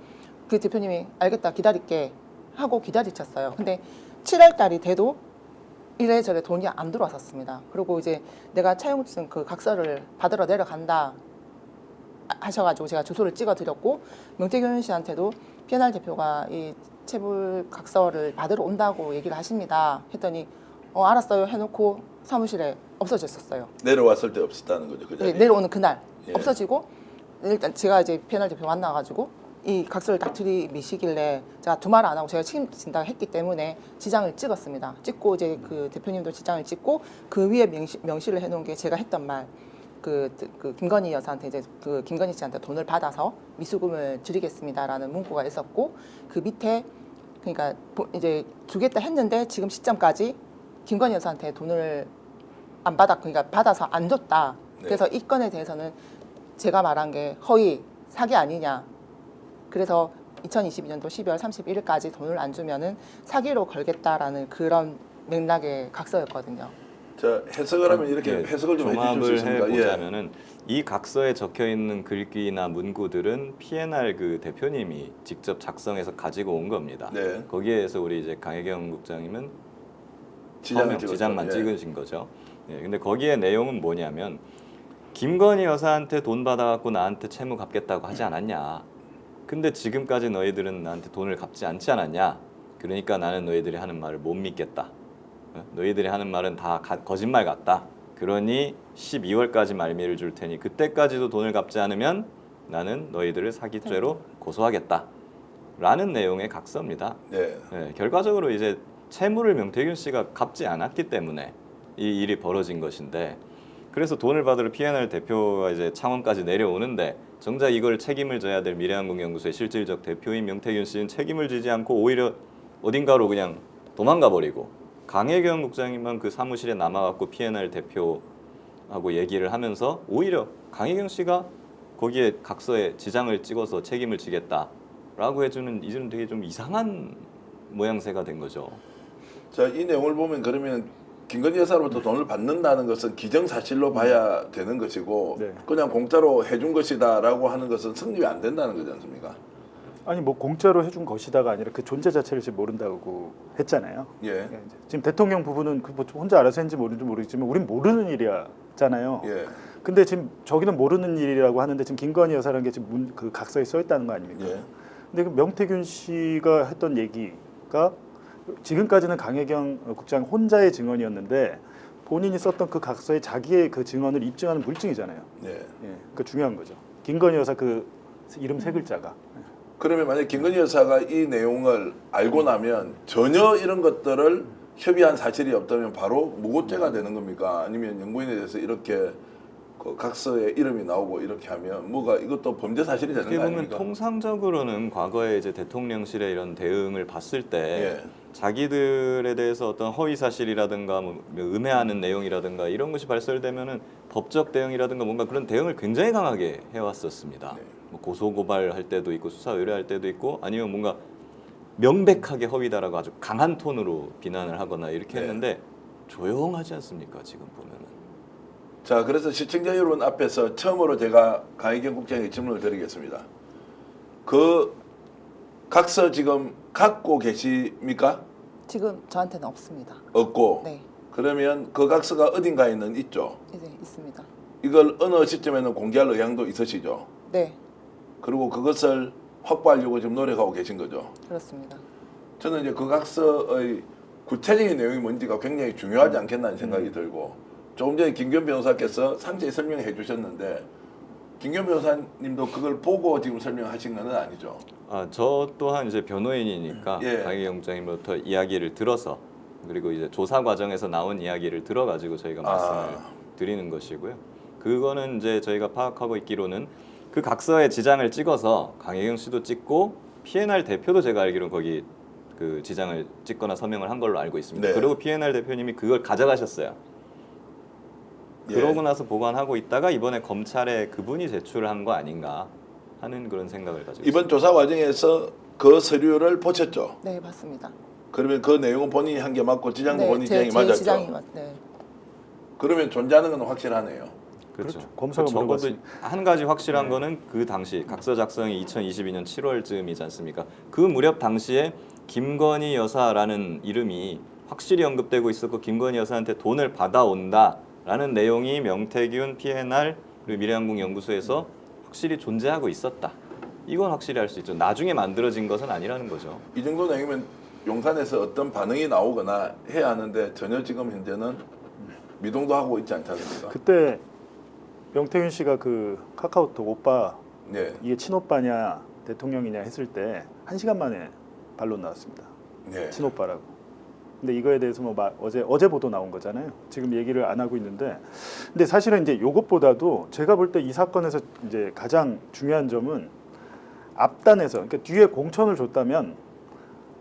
Speaker 4: 그 대표님이 알겠다 기다릴게 하고 기다리셨어요. 근데 7월 달이 돼도 이래저래 돈이 안 들어왔었습니다. 그리고 이제 내가 차용증 그 각서를 받으러 내려간다 하셔가지고 제가 주소를 찍어드렸고 명태균 씨한테도 PNR 대표가 이 체불 각서를 받으러 온다고 얘기를 하십니다. 했더니 알았어요 해놓고 사무실에 없어졌었어요.
Speaker 1: 내려왔을 때 없었다는 거죠. 그
Speaker 4: 네,
Speaker 1: 자리에.
Speaker 4: 내려오는 그날
Speaker 1: 예.
Speaker 4: 없어지고 일단 제가 이제 PNR 대표 만나가지고 이 각서를 딱 들이미시길래 제가 두 말 안 하고 제가 책임진다고 했기 때문에 지장을 찍었습니다. 찍고 이제 그 대표님도 지장을 찍고 그 위에 명시를 해놓은 게 제가 했던 말. 그 김건희 여사한테 이제 그 김건희 씨한테 돈을 받아서 미수금을 드리겠습니다라는 문구가 있었고 그 밑에 그러니까 이제 주겠다 했는데 지금 시점까지 김건희 여사한테 돈을 안 받았고 그러니까 받아서 안 줬다.
Speaker 1: 네.
Speaker 4: 그래서 이 건에 대해서는 제가 말한 게 허위 사기 아니냐. 그래서 2022년도 12월 31일까지 돈을 안 주면은 사기로 걸겠다라는 그런 맥락의 각서였거든요.
Speaker 1: 자, 해석을 하면 이렇게
Speaker 3: 예,
Speaker 1: 해석을 좀 해주실 수
Speaker 3: 종합을
Speaker 1: 있습니까? 예.
Speaker 3: 해보자면은 이 각서에 적혀 있는 글귀나 문구들은 PNR 그 대표님이 직접 작성해서 가지고 온 겁니다.
Speaker 1: 네.
Speaker 3: 거기에서 우리 이제 강혜경 국장님은
Speaker 1: 지장을 찍었죠.
Speaker 3: 지장만
Speaker 1: 예.
Speaker 3: 찍으신 거죠. 예, 근데 거기에 내용은 뭐냐면 김건희 여사한테 돈 받아갖고 나한테 채무 갚겠다고 하지 않았냐. 근데 지금까지 너희들은 나한테 돈을 갚지 않지 않았냐. 그러니까 나는 너희들이 하는 말을 못 믿겠다. 너희들이 하는 말은 다 거짓말 같다. 그러니 12월까지 말미를 줄 테니 그때까지도 돈을 갚지 않으면 나는 너희들을 사기죄로 고소하겠다. 라는 내용의 각서입니다.
Speaker 1: 네.
Speaker 3: 네, 결과적으로 이제 채무를 명태균 씨가 갚지 않았기 때문에 이 일이 벌어진 것인데 그래서 돈을 받으러 P&R 대표가 이제 창원까지 내려오는데 정작 이걸 책임을 져야 될 미래한국연구소의 실질적 대표인 명태균 씨는 책임을 지지 않고 오히려 어딘가로 그냥 도망가 버리고 강혜경 국장님만 그 사무실에 남아갖고 P&R 대표하고 얘기를 하면서 오히려 강혜경 씨가 거기에 각서에 지장을 찍어서 책임을 지겠다라고 해주는 이제는 되게 좀 이상한 모양새가 된 거죠.
Speaker 1: 자, 이 내용을 보면 그러면 김건희 여사로부터 돈을 받는다는 것은 기정사실로 봐야 되는 것이고
Speaker 2: 네.
Speaker 1: 그냥 공짜로 해준 것이다라고 하는 것은 성립이 안 된다는 거지 않습니까?
Speaker 2: 아니 뭐 공짜로 해준 것이다가 아니라 그 존재 자체를 지금 모른다고 했잖아요.
Speaker 1: 예.
Speaker 2: 지금 대통령 부분은 그 뭐 혼자 알아서 했는지 모르는지 모르겠지만 우린 모르는 일이잖아요.
Speaker 1: 예.
Speaker 2: 근데 지금 저기는 모르는 일이라고 하는데 지금 김건희 여사라는 게 지금 그 각서에 써 있다는 거 아닙니까?
Speaker 1: 예.
Speaker 2: 근데 그 명태균 씨가 했던 얘기가 지금까지는 강혜경 국장 혼자의 증언이었는데 본인이 썼던 그 각서에 자기의 그 증언을 입증하는 물증이잖아요.
Speaker 1: 예.
Speaker 2: 예, 그 중요한 거죠. 김건희 여사 그 이름 세 글자가.
Speaker 1: 그러면 만약 김건희 여사가 이 내용을 알고 나면 전혀 이런 것들을 협의한 사실이 없다면 바로 무고죄가 되는 겁니까? 아니면 연구인에 대해서 이렇게 그 각서에 이름이 나오고 이렇게 하면 뭐가 이것도 범죄 사실이 되는
Speaker 3: 어떻게
Speaker 1: 거
Speaker 3: 보면
Speaker 1: 아닙니까?
Speaker 3: 통상적으로는 과거에 이제 대통령실의 이런 대응을 봤을 때
Speaker 1: 예.
Speaker 3: 자기들에 대해서 어떤 허위 사실이라든가 뭐 음해하는 내용이라든가 이런 것이 발설되면은 법적 대응이라든가 뭔가 그런 대응을 굉장히 강하게 해왔었습니다.
Speaker 1: 네.
Speaker 3: 뭐 고소 고발할 때도 있고 수사 의뢰할 때도 있고 아니면 뭔가 명백하게 허위다라고 아주 강한 톤으로 비난을 하거나 이렇게
Speaker 1: 네.
Speaker 3: 했는데 조용하지 않습니까 지금 보면은.
Speaker 1: 자, 그래서 시청자 여러분 앞에서 처음으로 제가 강혜경 국장에게 질문을 드리겠습니다. 그 각서 지금 갖고 계십니까?
Speaker 4: 지금 저한테는 없습니다.
Speaker 1: 없고.
Speaker 4: 네,
Speaker 1: 그러면 그 각서가 어딘가에는 있죠.
Speaker 4: 이제 있습니다.
Speaker 1: 이걸 어느 시점에는 공개할 의향도 있으시죠.
Speaker 4: 네,
Speaker 1: 그리고 그것을 확보하려고 지금 노력하고 계신 거죠.
Speaker 4: 그렇습니다.
Speaker 1: 저는 이제 그 각서의 구체적인 내용이 뭔지가 굉장히 중요하지 않겠나는 생각이 들고 조금 전에 김기현 변호사께서 상세히 설명해 주셨는데 김기현 변호사님도 그걸 보고 지금 설명하신 건 아니죠.
Speaker 3: 아, 저 또한 이제 변호인이니까
Speaker 1: 예.
Speaker 3: 강혜경 국장님부터 이야기를 들어서 그리고 이제 조사 과정에서 나온 이야기를 들어가지고 저희가 말씀을 드리는 것이고요. 그거는 이제 저희가 파악하고 있기로는 그 각서에 지장을 찍어서 강혜경 씨도 찍고 P&R 대표도 제가 알기로는 거기 그 지장을 찍거나 서명을 한 걸로 알고 있습니다.
Speaker 1: 네.
Speaker 3: 그리고 P&R 대표님이 그걸 가져가셨어요.
Speaker 1: 예.
Speaker 3: 그러고 나서 보관하고 있다가 이번에 검찰에 그분이 제출을 한 거 아닌가 하는 그런 생각을 가지고
Speaker 1: 이번
Speaker 3: 있습니다.
Speaker 1: 조사 과정에서 그 서류를 보셨죠.
Speaker 4: 네, 맞습니다.
Speaker 1: 그러면 그 내용은 본인이 한 게 맞고 지장도
Speaker 4: 네,
Speaker 1: 본인이
Speaker 4: 제
Speaker 1: 지장이 맞았죠.
Speaker 4: 지장이 네.
Speaker 1: 그러면 존재하는 건 확실하네요.
Speaker 3: 그렇죠.
Speaker 2: 그렇죠. 검사가
Speaker 3: 적어도
Speaker 2: 물어봤으니.
Speaker 3: 한 가지 확실한
Speaker 2: 네.
Speaker 3: 거는 그 당시 각서 작성이 2022년 7월쯤이지 않습니까? 그 무렵 당시에 김건희 여사라는 이름이 확실히 언급되고 있었고 김건희 여사한테 돈을 받아온다라는 내용이 명태균 P&R 그리고 미래한국연구소에서 확실히 존재하고 있었다. 이건 확실히 알 수 있죠. 나중에 만들어진 것은 아니라는 거죠.
Speaker 1: 이 정도 내용이면 용산에서 어떤 반응이 나오거나 해야 하는데 전혀 지금 현재는 미동도 하고 있지 않지 않습니까?
Speaker 2: 그때 명태균 씨가 그 카카오톡 오빠
Speaker 1: 네.
Speaker 2: 이게 친오빠냐 대통령이냐 했을 때 1시간 만에 반론 나왔습니다.
Speaker 1: 네.
Speaker 2: 친오빠라고. 근데 이거에 대해서 뭐 어제 보도 나온 거잖아요. 지금 얘기를 안 하고 있는데, 근데 사실은 이제 요것보다도 제가 볼 때 이 사건에서 이제 가장 중요한 점은 앞단에서 그러니까 뒤에 공천을 줬다면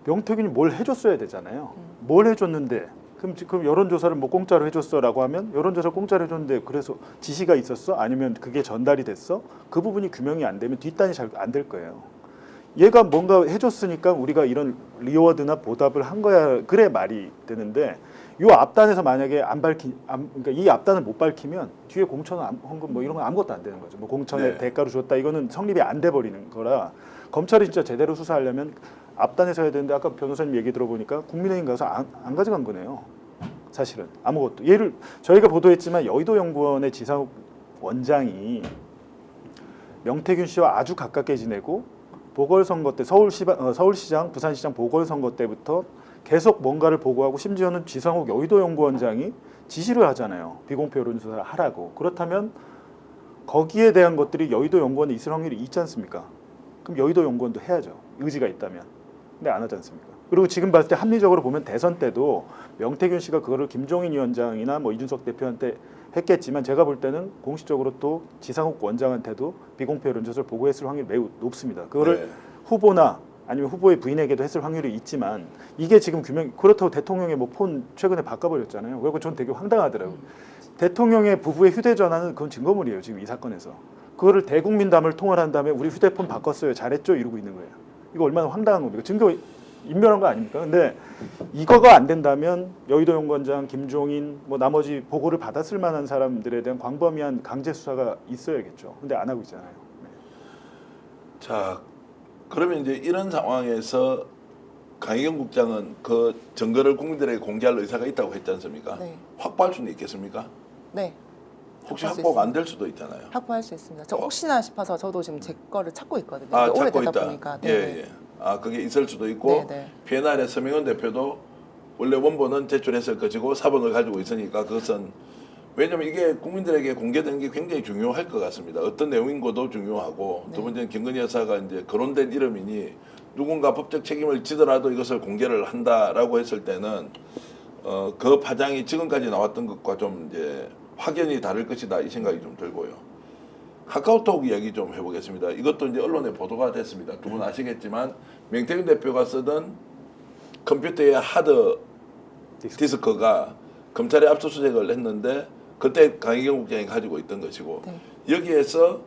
Speaker 2: 명태균이 뭘 해줬어야 되잖아요. 뭘 해줬는데 그럼 여론조사를 뭐 공짜로 해줬어라고 하면 여론조사 공짜로 해줬는데 그래서 지시가 있었어? 아니면 그게 전달이 됐어? 그 부분이 규명이 안 되면 뒷단이 잘 안 될 거예요. 얘가 뭔가 해줬으니까 우리가 이런 리워드나 보답을 한 거야. 그래 말이 되는데 요 앞단에서 만약에 그러니까 이 앞단을 못 밝히면 뒤에 공천 헌금 뭐 이런 건 아무것도 안 되는 거죠. 뭐 공천에
Speaker 1: 네.
Speaker 2: 대가로 줬다 이거는 성립이 안 돼 버리는 거라 검찰이 진짜 제대로 수사하려면 앞단에서 해야 되는데 아까 변호사님 얘기 들어보니까 국민의힘 가서 안 가져간 거네요. 사실은 아무것도. 예를 저희가 보도했지만 여의도 연구원의 지상욱 원장이 명태균 씨와 아주 가깝게 지내고 보궐선거 때 서울시장, 부산시장 보궐선거 때부터 계속 뭔가를 보고하고 심지어는 지상욱 여의도 연구원장이 지시를 하잖아요. 비공표 여론조사를 하라고. 그렇다면 거기에 대한 것들이 여의도 연구원에 있을 확률이 있지 않습니까? 그럼 여의도 연구원도 해야죠. 의지가 있다면. 근데 안 하지 않습니까? 그리고 지금 봤을 때 합리적으로 보면 대선 때도 명태균 씨가 그거를 김종인 위원장이나 뭐 이준석 대표한테 했겠지만 제가 볼 때는 공식적으로 또 지상욱 원장한테도 비공표 여론조사를 보고했을 확률이 매우 높습니다. 그거를
Speaker 1: 네.
Speaker 2: 후보나 아니면 후보의 부인에게도 했을 확률이 있지만 이게 지금 그렇다고 대통령의 뭐 폰 최근에 바꿔버렸잖아요. 그리고 전 되게 황당하더라고요. 대통령의 부부의 휴대전화는 그건 증거물이에요. 지금 이 사건에서. 그거를 대국민담을 통화한 다음에 우리 휴대폰 바꿨어요. 잘했죠? 이러고 있는 거예요. 이거 얼마나 황당한 겁니까? 증거 인멸한 거 아닙니까? 근데 이거가 안 된다면 여의도 연구원장, 김종인 뭐 나머지 보고를 받았을 만한 사람들에 대한 광범위한 강제 수사가 있어야겠죠. 근데 안 하고 있잖아요. 네.
Speaker 1: 자, 그러면 이제 이런 상황에서 강희경 국장은 그 증거를 국민들에게 공개할 의사가 있다고 했지 않습니까?
Speaker 4: 네.
Speaker 1: 확보할 수는 있겠습니까?
Speaker 4: 네.
Speaker 1: 혹시
Speaker 4: 확보할 수
Speaker 1: 확보가 안 될 수도 있잖아요.
Speaker 4: 확보할 수 있습니다. 저 혹시나 싶어서 저도 지금 제 거를 찾고 있거든요.
Speaker 1: 아,
Speaker 4: 근데
Speaker 1: 찾고
Speaker 4: 오래되다
Speaker 1: 있다.
Speaker 4: 보니까.
Speaker 1: 예,
Speaker 4: 네.
Speaker 1: 예. 아, 그게 있을 수도 있고
Speaker 4: 네, 네.
Speaker 1: PNR의 서명원 대표도 원래 원본은 제출했을 것이고 사본을 가지고 있으니까 그것은 왜냐하면 이게 국민들에게 공개되는 게 굉장히 중요할 것 같습니다. 어떤 내용인 것도 중요하고
Speaker 4: 네.
Speaker 1: 두 번째는 김건희 여사가 이제 거론된 이름이니 누군가 법적 책임을 지더라도 이것을 공개를 한다라고 했을 때는 그 파장이 지금까지 나왔던 것과 좀 이제 확연히 다를 것이다 이 생각이 좀 들고요. 카카오톡 이야기 좀 해보겠습니다. 이것도 이제 언론에 보도가 됐습니다. 두 분 아시겠지만 명태균 대표가 쓰던 컴퓨터의 하드 디스크가 검찰에 압수수색을 했는데 그때 강희경 국장이 가지고 있던 것이고
Speaker 4: 네.
Speaker 1: 여기에서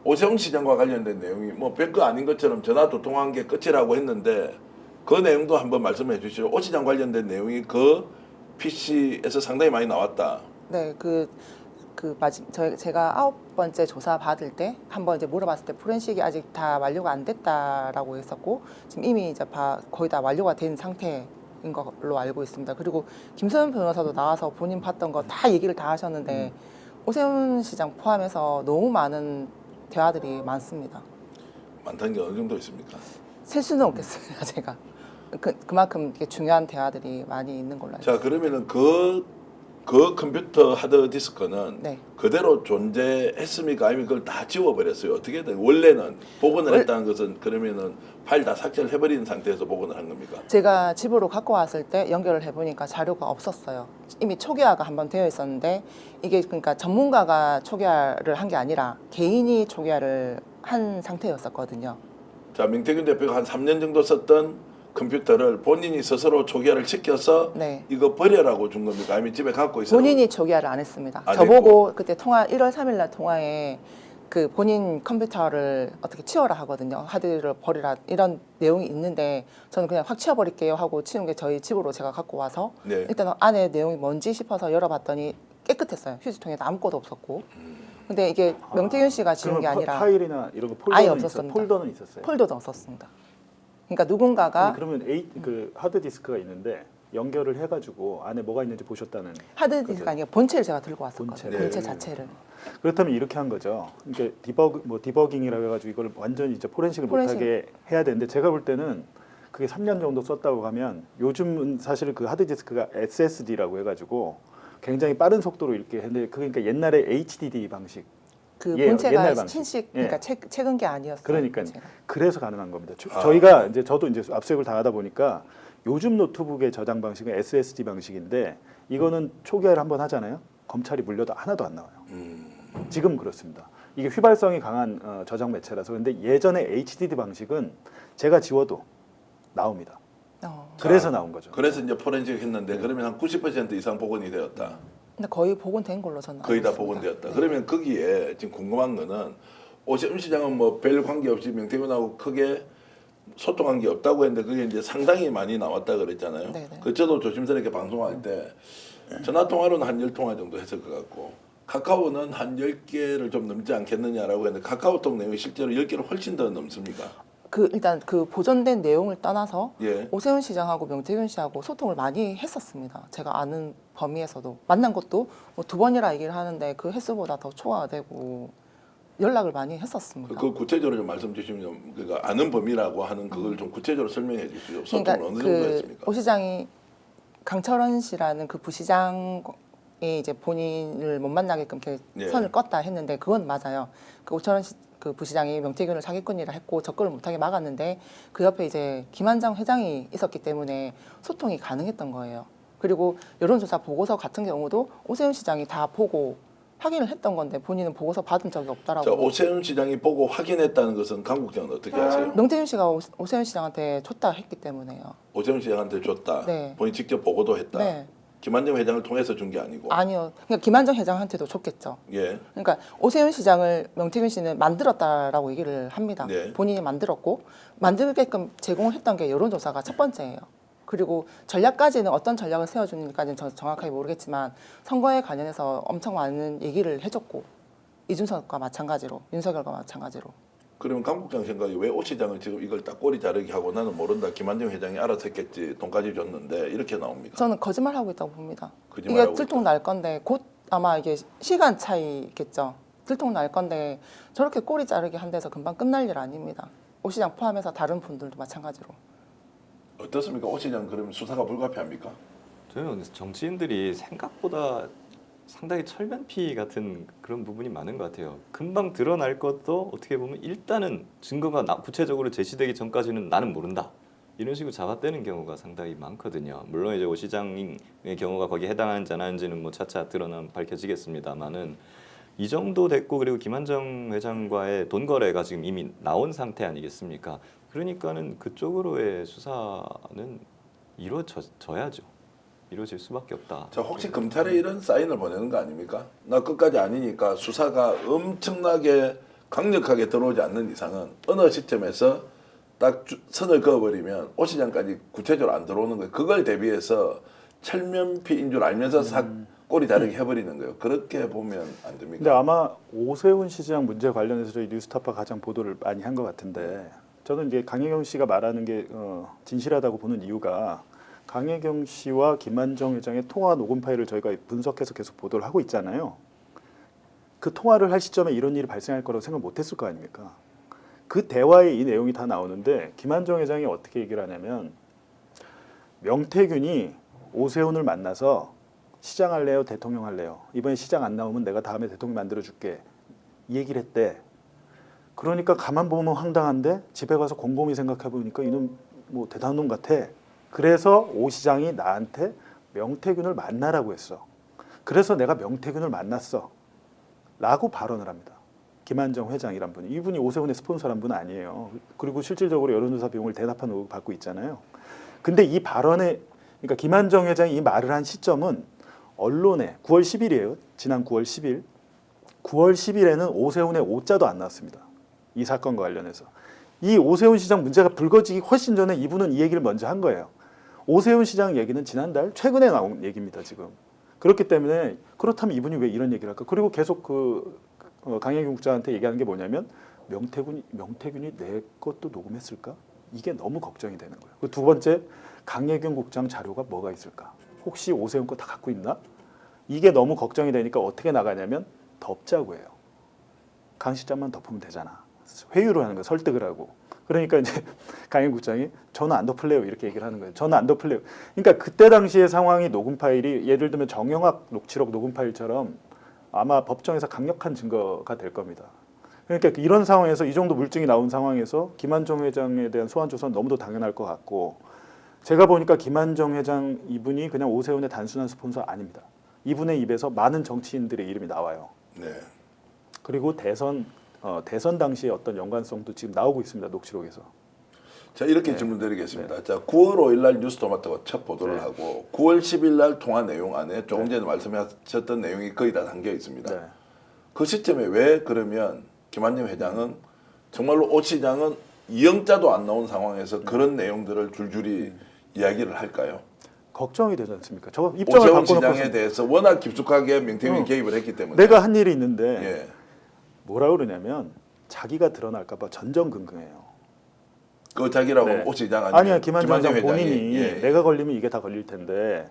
Speaker 1: 오세훈 시장과 관련된 내용이 뭐 별거 아닌 것처럼 전화 두 통한 게 끝이라고 했는데 그 내용도 한번 말씀해 주시죠. 오 시장 관련된 내용이 그 PC에서 상당히 많이 나왔다.
Speaker 4: 네, 제가 9번째 조사 받을 때 한번 이제 물어봤을 때 포렌식이 아직 다 완료가 안 됐다라고 했었고 지금 이미 이제 거의 다 완료가 된 상태인 걸로 알고 있습니다. 그리고 김서연 변호사도 나와서 본인 봤던 거 다 얘기를 다 하셨는데 오세훈 시장 포함해서 너무 많은 대화들이 많습니다.
Speaker 1: 많다는 게 어느 정도 있습니까?
Speaker 4: 셀 수는 없겠습니다, 제가. 그만큼 이게 중요한 대화들이 많이 있는 걸로 알고
Speaker 1: 자, 그러면은 그 컴퓨터 하드 디스크는
Speaker 4: 네.
Speaker 1: 그대로 존재했습니까? 아니면 그걸 다 지워버렸어요? 어떻게든 원래는 복원을 했다는 것은 그러면은 파일 다 삭제를 해버린 상태에서 복원을 한 겁니까?
Speaker 4: 제가 집으로 갖고 왔을 때 연결을 해보니까 자료가 없었어요. 이미 초기화가 한번 되어 있었는데 이게 그러니까 전문가가 초기화를 한 게 아니라 개인이 초기화를 한 상태였었거든요.
Speaker 1: 자, 명태균 대표가 한 3년 정도 썼던 컴퓨터를 본인이 스스로 초기화를 시켜서
Speaker 4: 네.
Speaker 1: 이거 버려라고 준 겁니까? 아니면 집에 갖고 있어요?
Speaker 4: 본인이 초기화를 안 했습니다.
Speaker 1: 안
Speaker 4: 저보고 그때 1월 3일 날 통화에 그 본인 컴퓨터를 어떻게 치워라 하거든요. 하드를 버리라 이런 내용이 있는데 저는 그냥 확 치워버릴게요 하고 치운 게 저희 집으로 제가 갖고 와서
Speaker 1: 네.
Speaker 4: 일단 안에 내용이 뭔지 싶어서 열어봤더니 깨끗했어요. 휴지통에도 아무것도 없었고. 근데 이게 명태균 씨가 지운 게
Speaker 2: 그러면
Speaker 4: 아니라
Speaker 2: 파일이나 이런 거
Speaker 4: 아예
Speaker 2: 폴더는
Speaker 4: 없었습니다.
Speaker 2: 폴더는 있었어요.
Speaker 4: 폴더도 없었습니다. 그러니까 누군가가
Speaker 2: 그러면 그 하드 디스크가 있는데 연결을 해가지고 안에 뭐가 있는지 보셨다는.
Speaker 4: 하드디스크가 아니라 본체를 제가 들고 왔었거든요.
Speaker 2: 본체.
Speaker 4: 본체
Speaker 1: 네.
Speaker 4: 자체를.
Speaker 2: 그렇다면 이렇게 한 거죠. 이게 디버깅이라고 해가지고 이걸 완전히 이제 포렌식을 못하게 해야 되는데 제가 볼 때는 그게 3년 정도 썼다고 하면 요즘은 사실 그 하드 디스크가 SSD라고 해가지고 굉장히 빠른 속도로 이렇게 했는데 그러니까 옛날에 HDD 방식.
Speaker 4: 그
Speaker 2: 예,
Speaker 4: 본체가
Speaker 2: 옛날 방식.
Speaker 4: 신식
Speaker 2: 예.
Speaker 4: 그러니까 최근 게 아니었어요.
Speaker 2: 그러니까
Speaker 4: 본체가.
Speaker 2: 그래서 가능한 겁니다.
Speaker 1: 아.
Speaker 2: 저희가 이제 저도 이제 압수수색을 당하다 보니까 요즘 노트북의 저장 방식은 SSD 방식인데 이거는 초기화를 한번 하잖아요. 검찰이 물려도 하나도 안 나와요. 지금 그렇습니다. 이게 휘발성이 강한 저장 매체라서 그런데 예전에 HDD 방식은 제가 지워도 나옵니다. 그래서 나온 거죠.
Speaker 1: 그래서 이제 포렌식 했는데 그러면 한 90% 이상 복원이 되었다.
Speaker 4: 근데 거의 복원된 걸로 저는
Speaker 1: 거의 다
Speaker 4: 알고 있습니다.
Speaker 1: 복원되었다.
Speaker 4: 네.
Speaker 1: 그러면 거기에 지금 궁금한 거는 오세훈 시장은 뭐 별 관계 없이 명태균하고 크게 소통한 게 없다고 했는데 그게 이제 상당히 많이 나왔다 그랬잖아요.
Speaker 4: 네네.
Speaker 1: 그 저도 조심스럽게 방송할 때 전화 통화로는 한 10통화 정도 했을 것 같고 카카오는 한 10개를 좀 넘지 않겠느냐라고 했는데 카카오톡 내용이 실제로 10개를 훨씬 더 넘습니까?
Speaker 4: 일단 그 보존된 내용을 떠나서
Speaker 1: 예.
Speaker 4: 오세훈 시장하고 명태균 씨하고 소통을 많이 했었습니다. 제가 아는 범위에서도 만난 것도 뭐 2번이라 얘기를 하는데 그 횟수보다 더 초과되고 연락을 많이 했었습니다.
Speaker 1: 그 구체적으로 좀 말씀 주시면 그러니까 아는 범위라고 하는 그걸 좀 구체적으로 설명해 주시죠. 소통을
Speaker 4: 그러니까
Speaker 1: 어느 정도 했습니까?
Speaker 4: 오 시장이 강철원 씨라는 그 부시장이 이제 본인을 못 만나게끔 이렇게
Speaker 1: 예.
Speaker 4: 선을 껐다 했는데 그건 맞아요. 그 오철원 씨, 그 부시장이 명태균을 사기꾼이라 했고 접근을 못하게 막았는데 그 옆에 이제 김한장 회장이 있었기 때문에 소통이 가능했던 거예요. 그리고 여론조사 보고서 같은 경우도 오세훈 시장이 다 보고 확인을 했던 건데 본인은 보고서 받은 적이 없다라고.
Speaker 1: 자, 오세훈 시장이 보고 확인했다는 것은 강 국장은 어떻게 하세요?
Speaker 4: 명태균 씨가 오세훈 시장한테 줬다 했기 때문에요.
Speaker 1: 오세훈 시장한테 줬다.
Speaker 4: 네.
Speaker 1: 본인 직접 보고도 했다.
Speaker 4: 네.
Speaker 1: 김한정 회장을 통해서 준 게 아니고.
Speaker 4: 아니요. 그러니까 김한정 회장한테도 줬겠죠.
Speaker 1: 예.
Speaker 4: 그러니까 오세훈 시장을 명태균 씨는 만들었다라고 얘기를 합니다.
Speaker 1: 네.
Speaker 4: 본인이 만들었고 만들게끔 제공을 했던 게 여론조사가 첫 번째예요. 그리고 전략까지는 어떤 전략을 세워주는지까지는 저 정확하게 모르겠지만 선거에 관련해서 엄청 많은 얘기를 해줬고 이준석과 마찬가지로 윤석열과 마찬가지로.
Speaker 1: 그러면 강 국장 생각에 왜 오 시장을 지금 이걸 딱 꼬리 자르기 하고 나는 모른다. 김한정 회장이 알아서 했겠지. 돈까지 줬는데 이렇게 나옵니까?
Speaker 4: 저는 거짓말하고 있다고 봅니다.
Speaker 1: 거짓말하고
Speaker 4: 이게 들통날 건데 곧 아마 이게 시간 차이겠죠. 들통날 건데 저렇게 꼬리 자르기 한 데서 금방 끝날 일 아닙니다. 오 시장 포함해서 다른 분들도 마찬가지로.
Speaker 1: 어떻습니까? 오 시장 그러면 수사가 불가피합니까?
Speaker 3: 저는 정치인들이 생각보다 상당히 철면피 같은 그런 부분이 많은 것 같아요. 금방 드러날 것도 어떻게 보면 일단은 증거가 구체적으로 제시되기 전까지는 나는 모른다. 이런 식으로 잡아떼는 경우가 상당히 많거든요. 물론 이제 오 시장의 경우가 거기에 해당하는지 안 하는지는 뭐 차차 밝혀지겠습니다만은 이 정도 됐고 그리고 김한정 회장과의 돈 거래가 지금 이미 나온 상태 아니겠습니까? 그러니까는 그쪽으로의 수사는 이루어져야죠. 이루어질 수밖에 없다.
Speaker 1: 자, 혹시 검찰에 이런 사인을 보내는 거 아닙니까? 나 끝까지 아니니까 수사가 엄청나게 강력하게 들어오지 않는 이상은 어느 시점에서 딱 선을 그어버리면 오 시장까지 구체적으로 안 들어오는 거예요. 그걸 대비해서 철면피인 줄 알면서 싹 꼬리 자르기 해버리는 거예요. 그렇게 보면 안 됩니까?
Speaker 2: 근데 아마 오세훈 시장 문제 관련해서 저희 뉴스타파 가장 보도를 많이 한 것 같은데 저는 이제 강혜경 씨가 말하는 게 진실하다고 보는 이유가 강혜경 씨와 김한정 회장의 통화 녹음 파일을 저희가 분석해서 계속 보도를 하고 있잖아요. 그 통화를 할 시점에 이런 일이 발생할 거라고 생각 못했을 거 아닙니까? 그 대화에 이 내용이 다 나오는데 김한정 회장이 어떻게 얘기를 하냐면 명태균이 오세훈을 만나서 시장 할래요? 대통령 할래요? 이번에 시장 안 나오면 내가 다음에 대통령 만들어줄게. 이 얘기를 했대. 그러니까 가만 보면 황당한데 집에 가서 곰곰이 생각해 보니까 이놈 뭐 대단한 놈 같아. 그래서 오 시장이 나한테 명태균을 만나라고 했어. 그래서 내가 명태균을 만났어. 라고 발언을 합니다. 김한정 회장이란 분이. 이분이 오세훈의 스폰서란 분은 아니에요. 그리고 실질적으로 여론조사 비용을 대납한 의혹을 받고 있잖아요. 근데 이 발언에 그러니까 김한정 회장이 이 말을 한 시점은 언론에 9월 10일이에요. 지난 9월 10일. 9월 10일에는 오세훈의 오자도 안 나왔습니다. 이 사건과 관련해서. 이 오세훈 시장 문제가 불거지기 훨씬 전에 이분은 이 얘기를 먼저 한 거예요. 오세훈 시장 얘기는 지난달 최근에 나온 얘기입니다. 지금. 그렇기 때문에 그렇다면 이분이 왜 이런 얘기를 할까? 그리고 계속 강혜경 국장한테 얘기하는 게 뭐냐면 명태균이 내 것도 녹음했을까? 이게 너무 걱정이 되는 거예요. 그 두 번째 강혜경 국장 자료가 뭐가 있을까? 혹시 오세훈 거 다 갖고 있나? 이게 너무 걱정이 되니까 어떻게 나가냐면 덮자고 해요. 강 시장만 덮으면 되잖아. 회유를 하는 거예요. 설득을 하고. 그러니까 이제 강혜경 국장이 저는 안 덮을래요 이렇게 얘기를 하는 거예요. 저는 안 덮을래요. 그러니까 그때 당시의 상황이 녹음 파일이 예를 들면 정영학 녹취록 녹음 파일처럼 아마 법정에서 강력한 증거가 될 겁니다. 그러니까 이런 상황에서 이 정도 물증이 나온 상황에서 김한정 회장에 대한 소환 조사는 너무도 당연할 것 같고 제가 보니까 김한정 회장 이분이 그냥 오세훈의 단순한 스폰서 아닙니다. 이분의 입에서 많은 정치인들의 이름이 나와요.
Speaker 1: 네.
Speaker 2: 그리고 대선 당시의 어떤 연관성도 지금 나오고 있습니다. 녹취록에서.
Speaker 1: 자, 이렇게 질문드리겠습니다. 자, 9월 5일 날 뉴스토마토가 첫 보도를 하고 9월 10일 날 통화 내용 안에 조금 전에 말씀하셨던 내용이 거의 다 담겨 있습니다.
Speaker 2: 네.
Speaker 1: 그 시점에 왜 그러면 김한정 회장은 정말로 오 시장은 이영자도 안 나온 상황에서 그런 내용들을 줄줄이 이야기를 할까요?
Speaker 2: 걱정이 되지 않습니까? 저 입장을
Speaker 1: 오세훈
Speaker 2: 바꿔놓고
Speaker 1: 시장에 대해서 워낙 깊숙하게 명태균이 개입을 했기 때문에
Speaker 2: 내가 한 일이 있는데
Speaker 1: 예.
Speaker 2: 뭐라 그러냐면 자기가 드러날까 봐 전전긍긍해요.
Speaker 1: 그 자기라고
Speaker 2: 네.
Speaker 1: 오 시장
Speaker 2: 아니야 김한정
Speaker 1: 회장이.
Speaker 2: 본인이
Speaker 1: 예.
Speaker 2: 내가 걸리면 이게 다 걸릴 텐데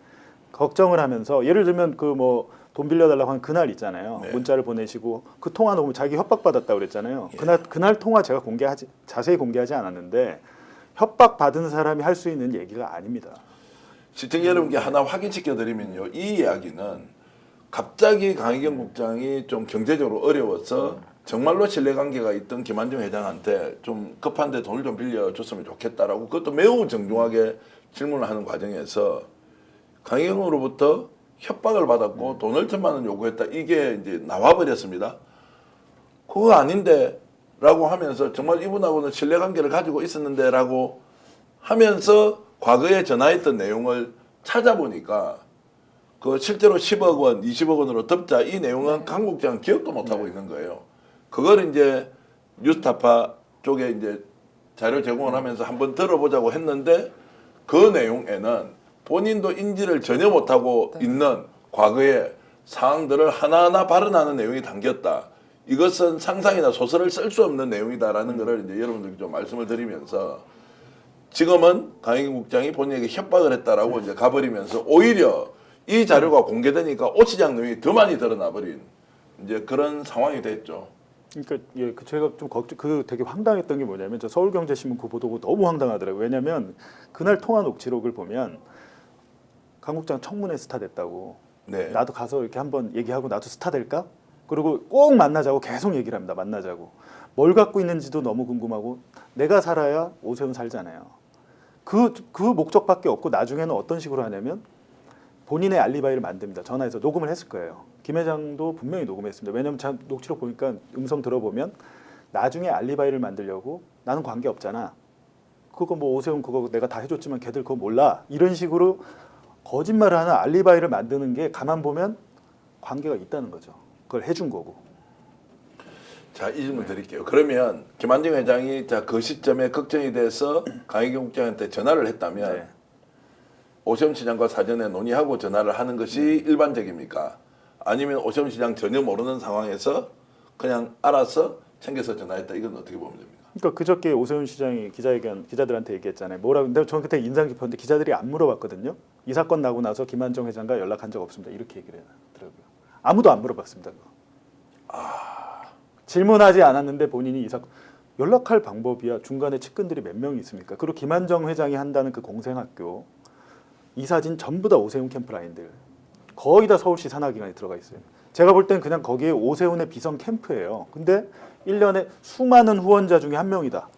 Speaker 2: 걱정을 하면서 예를 들면 그 뭐 돈 빌려달라고 한 그날 있잖아요.
Speaker 1: 네.
Speaker 2: 문자를 보내시고 그 통화 보면 자기 협박받았다고 그랬잖아요.
Speaker 1: 예.
Speaker 2: 그날 통화 제가 자세히 공개하지 않았는데 협박 받은 사람이 할 수 있는 얘기가 아닙니다.
Speaker 1: 시청자 여러분께 하나 확인시켜 드리면요. 이 이야기는 갑자기 강희경 국장이 좀 경제적으로 어려워서 정말로 신뢰관계가 있던 김한중 회장한테 좀 급한데 돈을 좀 빌려줬으면 좋겠다라고 그것도 매우 정중하게 질문을 하는 과정에서 강희경으로부터 협박을 받았고 돈을 1,000만 원 요구했다. 이게 이제 나와버렸습니다. 그거 아닌데 라고 하면서 정말 이분하고는 신뢰관계를 가지고 있었는데 라고 하면서 과거에 전화했던 내용을 찾아보니까 그 실제로 10억 원, 20억 원으로 덮자 이 내용은 강 국장은 기억도 못하고 있는 거예요. 그걸 이제 뉴스타파 쪽에 이제 자료 제공을 하면서 한번 들어보자고 했는데 그 내용에는 본인도 인지를 전혀 못하고 있는 과거의 상황들을 하나하나 발언하는 내용이 담겼다. 이것은 상상이나 소설을 쓸 수 없는 내용이다라는 것을 이제 여러분들께 좀 말씀을 드리면서 지금은 강희경 국장이 본인에게 협박을 했다라고 이제 가버리면서 오히려 이 자료가 공개되니까 오 시장 내용이 더 많이 드러나 버린 이제 그런 상황이 됐죠.
Speaker 2: 그러니까 예, 그 제가 좀 되게 황당했던 게 뭐냐면 저 서울경제신문 그 보도가 너무 황당하더라고요. 왜냐하면 그날 통화 녹취록을 보면 강 국장 청문회 스타 됐다고.
Speaker 1: 네.
Speaker 2: 나도 가서 이렇게 한번 얘기하고 나도 스타 될까? 그리고 꼭 만나자고 계속 얘기를 합니다. 만나자고. 뭘 갖고 있는지도 너무 궁금하고 내가 살아야 오세훈 살잖아요. 그 목적밖에 없고 나중에는 어떤 식으로 하냐면 본인의 알리바이를 만듭니다. 전화해서 녹음을 했을 거예요. 김 회장도 분명히 녹음했습니다. 왜냐하면 참 녹취록 보니까 음성 들어보면 나중에 알리바이를 만들려고 나는 관계 없잖아. 그거 뭐 오세훈 그거 내가 다 해줬지만 걔들 그거 몰라. 이런 식으로 거짓말을 하는 알리바이를 만드는 게 가만 보면 관계가 있다는 거죠. 그걸 해준 거고.
Speaker 1: 자, 이 질문 드릴게요. 그러면 김한중 회장이 자, 그 시점에 걱정이 돼서 강희경 국장한테 전화를 했다면
Speaker 2: 네.
Speaker 1: 오세훈 시장과 사전에 논의하고 전화를 하는 것이 일반적입니까? 아니면 오세훈 시장 전혀 모르는 상황에서 그냥 알아서 챙겨서 전화했다. 이건 어떻게 보면 됩니까?
Speaker 2: 그러니까 그저께 오세훈 시장이 기자들한테 얘기했잖아요. 뭐라고? 근데 저는 그때 인상 깊었는데 기자들이 안 물어봤거든요. 이 사건 나고 나서 김한정 회장과 연락한 적 없습니다. 이렇게 얘기를 하더라고요. 아무도 안 물어봤습니다. 그거. 질문하지 않았는데 본인이 이 사건 연락할 방법이야. 중간에 측근들이 몇 명이 있습니까? 그리고 김한정 회장이 한다는 그 공생학교 이사진 전부 다 오세훈 캠프 라인들 거의 다 서울시 산하기관에 들어가 있어요. 제가 볼 땐 그냥 거기에 오세훈의 비선 캠프예요. 근데 1년에 수많은 후원자 중에 한 명이다.